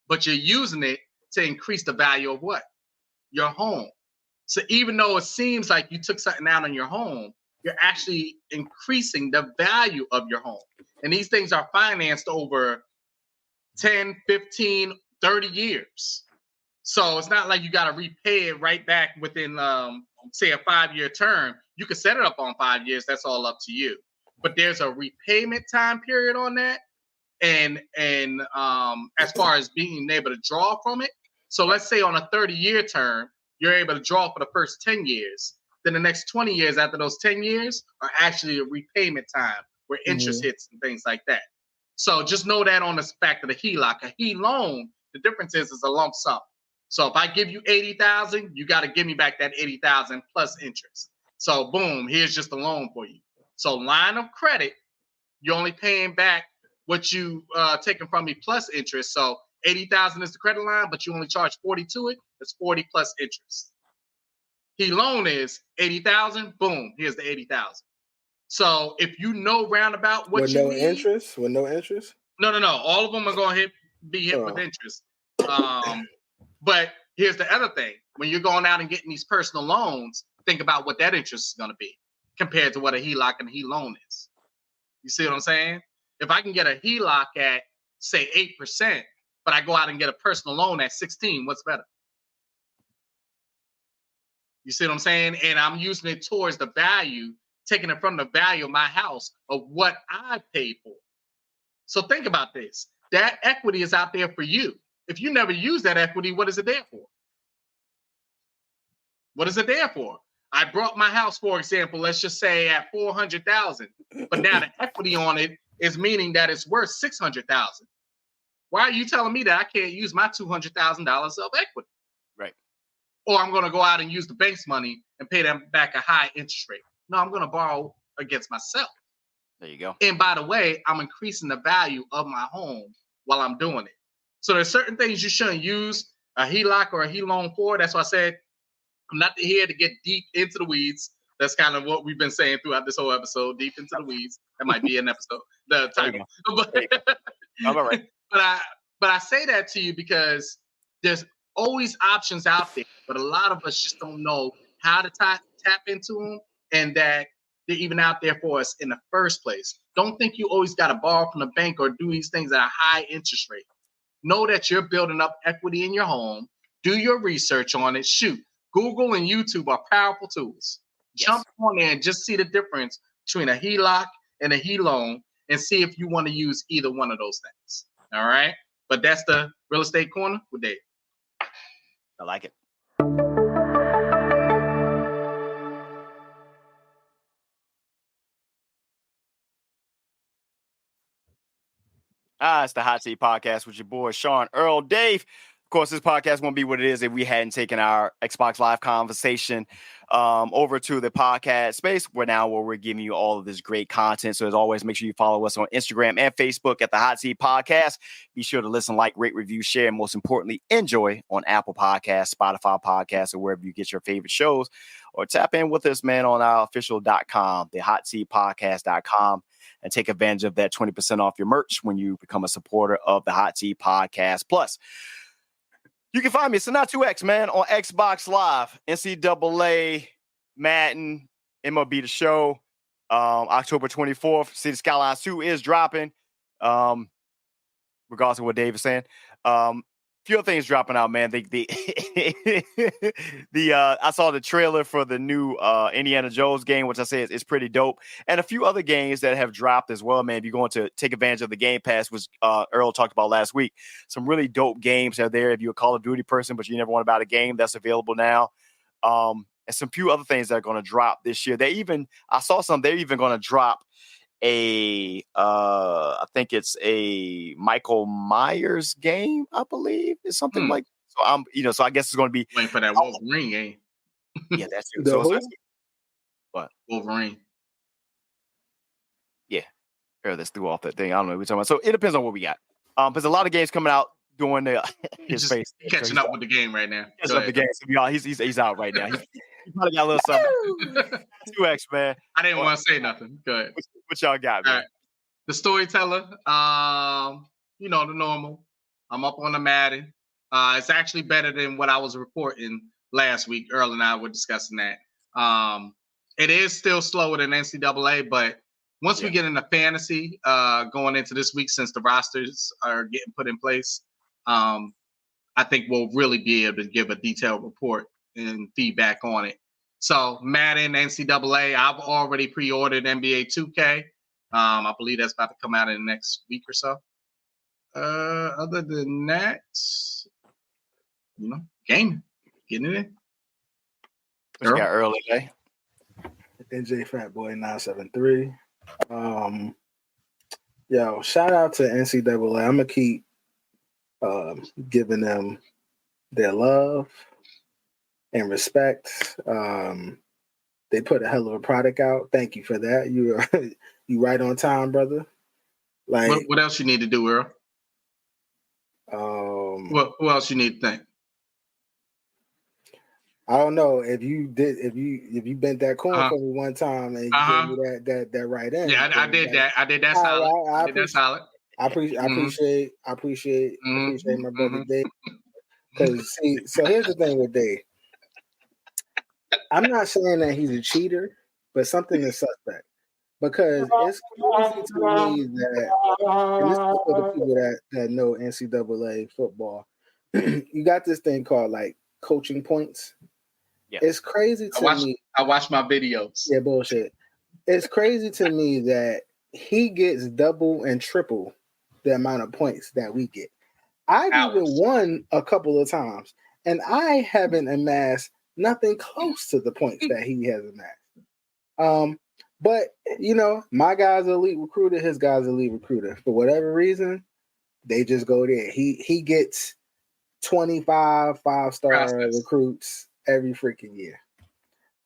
but you're using it to increase the value of what? Your home. So even though it seems like you took something out on your home, you're actually increasing the value of your home. And these things are financed over 10, 15, 30 years. So it's not like you got to repay it right back within, say, a 5-year term. You can set it up on 5 years. That's all up to you. But there's a repayment time period on that. And as far as being able to draw from it. So let's say on a 30-year term, you're able to draw for the first 10 years. Then the next 20 years after those 10 years are actually a repayment time where interest hits and things like that. So just know that on the fact of the HELOC. A HELoan, the difference is a lump sum. So if I give you $80,000, you got to give me back that $80,000 plus interest. So boom, here's just a loan for you. So line of credit, you're only paying back what you taking from me plus interest. So $80,000 is the credit line, but you only charge 40 to it. It's 40 plus interest. HELoan is 80,000. Boom, here's the 80,000. So if you know roundabout what with you no need, interest, with no interest. No. All of them are going to be hit with interest. But here's the other thing: when you're going out and getting these personal loans, think about what that interest is going to be compared to what a HELOC and a HELoan is. You see what I'm saying? If I can get a HELOC at say 8%, but I go out and get a personal loan at 16, what's better? You see what I'm saying? And I'm using it towards the value, taking it from the value of my house of what I paid for. So think about this. That equity is out there for you. If you never use that equity, what is it there for? What is it there for? I brought my house, for example, let's just say at $400,000, but now the equity on it is meaning that it's worth $600,000. Why are you telling me that I can't use my $200,000 of equity? Right. Or I'm going to go out and use the bank's money and pay them back a high interest rate. No, I'm going to borrow against myself. There you go. And by the way, I'm increasing the value of my home while I'm doing it. So there's certain things you shouldn't use a HELOC or a HELoan for. That's why I said I'm not here to get deep into the weeds. That's kind of what we've been saying throughout this whole episode, deep into the weeds. That might be an episode, the title. I'm all right. But I say that to you because there's always options out there, but a lot of us just don't know how to tap into them and that they're even out there for us in the first place. Don't think you always got to borrow from the bank or do these things at a high interest rate. Know that you're building up equity in your home. Do your research on it. Shoot, Google and YouTube are powerful tools. Yes. Jump on there and just see the difference between a HELOC and a HELoan and see if you want to use either one of those things. All right? But that's the Real Estate Corner with Dave. I like it. It's the Hot Seat Podcast with your boy, Sean Earl. Dave, Of course, this podcast won't be what it is if we hadn't taken our Xbox Live conversation over to the podcast space where we're giving you all of this great content. So as always, make sure you follow us on Instagram and Facebook at the Hot Seat Podcast. Be sure to listen, like, rate, review, share, and most importantly, enjoy on Apple Podcasts, Spotify Podcasts, or wherever you get your favorite shows. Or tap in with us, man, on our official.com, the hotseatpodcast.com, and take advantage of that 20% off your merch when you become a supporter of the Hot Seat Podcast. Plus, you can find me, Sanaa2X, man, on Xbox Live, NCAA, Madden, MLB The Show, October 24th. City Skylines 2 is dropping, regardless of what Dave is saying. Few other things dropping out, man. I saw the trailer for the new Indiana Jones game, which I say is pretty dope, and a few other games that have dropped as well, man. If you're going to take advantage of the Game Pass, which Earl talked about last week, some really dope games are there. If you're a Call of Duty person, but you never want to buy a game, that's available now. And some few other things that are going to drop this year. They're even going to drop I think it's a Michael Myers game, I believe. It's something like so. So I guess it's going to be waiting for that Wolverine game. Yeah, that's it. So what? Wolverine. Yeah, let's do off that thing. I don't know what we're talking about. So it depends on what we got. There's a lot of games coming out during his face. Catching up with the game right now. Catching up the game. So he's out right now. He probably got a little something. 2X, man. I didn't want to say nothing. Go ahead. What y'all got, man? Right. The Storyteller, the normal. I'm up on the Madden. It's actually better than what I was reporting last week. Earl and I were discussing that. It is still slower than NCAA, but once we get into fantasy going into this week, since the rosters are getting put in place, I think we'll really be able to give a detailed report and feedback on it. So Madden, NCAA, I've already pre-ordered NBA 2K. I believe that's about to come out in the next week or so. Other than that, gaming, getting it in. What you got early, Jay? NJ Fatboy 973. Shout out to NCAA. I'm gonna keep giving them their love and respect. They put a hell of a product out. Thank you for that. You right on time, brother. Like what else you need to do, Earl? What else you need to think? I don't know if you bent that corn for me one time and you gave me that right end. Yeah, I did that. I did that solid. I did that solid. I appreciate my brother Dave. Because so here's the thing with Dave. I'm not saying that he's a cheater, but something is suspect. Because it's crazy to me that, and this is for the people that know NCAA football, you got this thing called like coaching points. Yeah. It's crazy to me. I watch my videos. Yeah, bullshit. It's crazy to me that he gets double and triple the amount of points that we get. I've even won a couple of times, and I haven't amassed nothing close to the points that he has amassed. But my guy's an elite recruiter, his guy's an elite recruiter. For whatever reason, they just go there. He gets 25 5-star recruits every freaking year.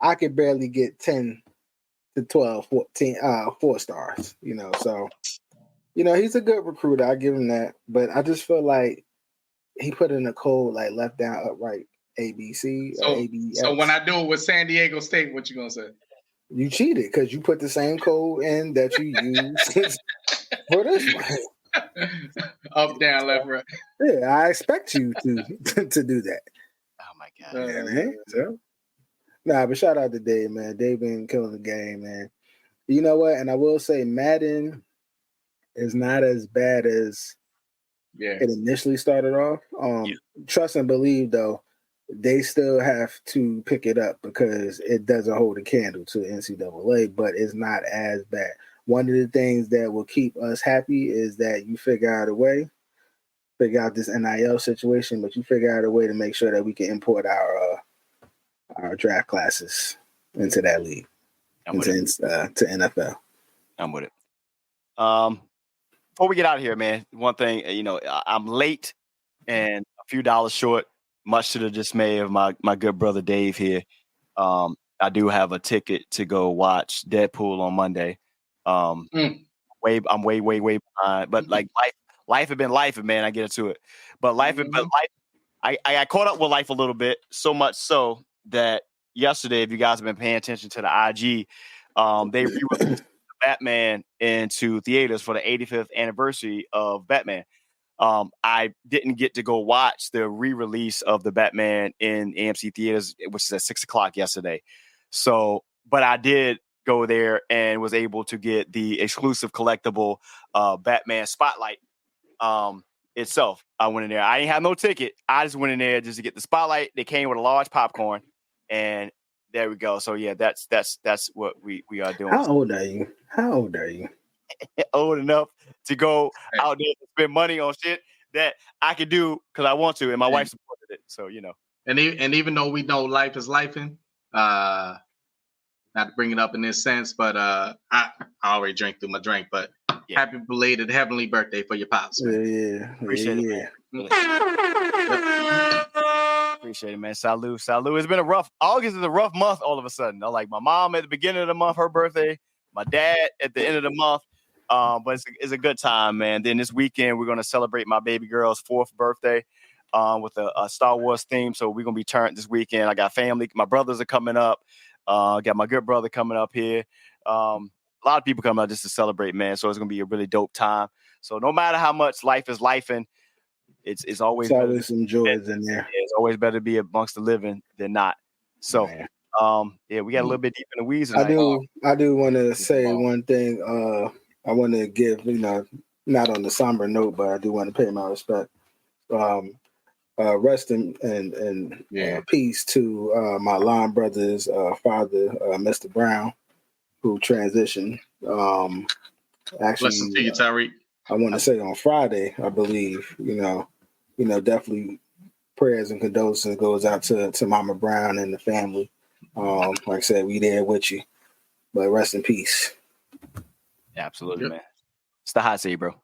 I could barely get 10 to 12, 14, 4 stars, so he's a good recruiter. I give him that, but I just feel like he put in a code like left down upright ABC or ABX. So when I do it with San Diego State, what you gonna say? You cheated because you put the same code in that you used for this one. Up, down, left, right. Yeah, I expect you to do that. Oh my god! Yeah, man. So, but shout out to Dave, man. Dave been killing the game, man. You know what? And I will say, Madden is not as bad as it initially started off. Trust and believe, though, they still have to pick it up because it doesn't hold a candle to NCAA, but it's not as bad. One of the things that will keep us happy is that you figure out this NIL situation, but you figure out a way to make sure that we can import our draft classes into that league, to NFL. I'm with it. Before we get out of here, man, one thing, I'm late and a few dollars short, much to the dismay of my good brother Dave here. I do have a ticket to go watch Deadpool on Monday. I'm way behind, but like life had been life, man. I get into it, but life. I got caught up with life a little bit, so much so that yesterday, if you guys have been paying attention to the IG, they re-released Batman into theaters for the 85th anniversary of Batman. I didn't get to go watch the re-release of the Batman in AMC theaters, which is at 6:00 yesterday. So, but I did go there and was able to get the exclusive collectible Batman Spotlight itself. I went in there. I didn't have no ticket. I just went in there just to get the Spotlight. They came with a large popcorn, and there we go. So yeah, that's what we are doing. How old are you? Old enough to go out there and spend money on shit that I could do because I want to, and my wife supported it. So And even though we know life is lifing, not to bring it up in this sense, but I already drank through my drink. But happy belated heavenly birthday for your pops, man. Yeah. Appreciate it, man. Appreciate it, man. Salute. It's been August is a rough month all of a sudden. Like my mom at the beginning of the month, her birthday, my dad at the end of the month. But it's a good time, man. Then this weekend, we're going to celebrate my baby girl's 4th birthday with a Star Wars theme. So we're going to be turned this weekend. I got family. My brothers are coming up. Got my good brother coming up here. A lot of people coming out just to celebrate, man. So it's going to be a really dope time. So no matter how much life is lifing, it's always some joys in there. It's always better to be amongst the living than not. So, we got a little bit deep in the weeds tonight. I do want to say one thing. I want to give, not on the somber note, but I do want to pay my respect. Rest in peace to my Lon brother's father, Mr. Brown, who transitioned. Actually, blessings to you, Tyreek. I want to say on Friday, I believe. Definitely prayers and condolences goes out to Mama Brown and the family. Like I said, we there with you, but rest in peace. Absolutely, man. It's the hot seat, bro.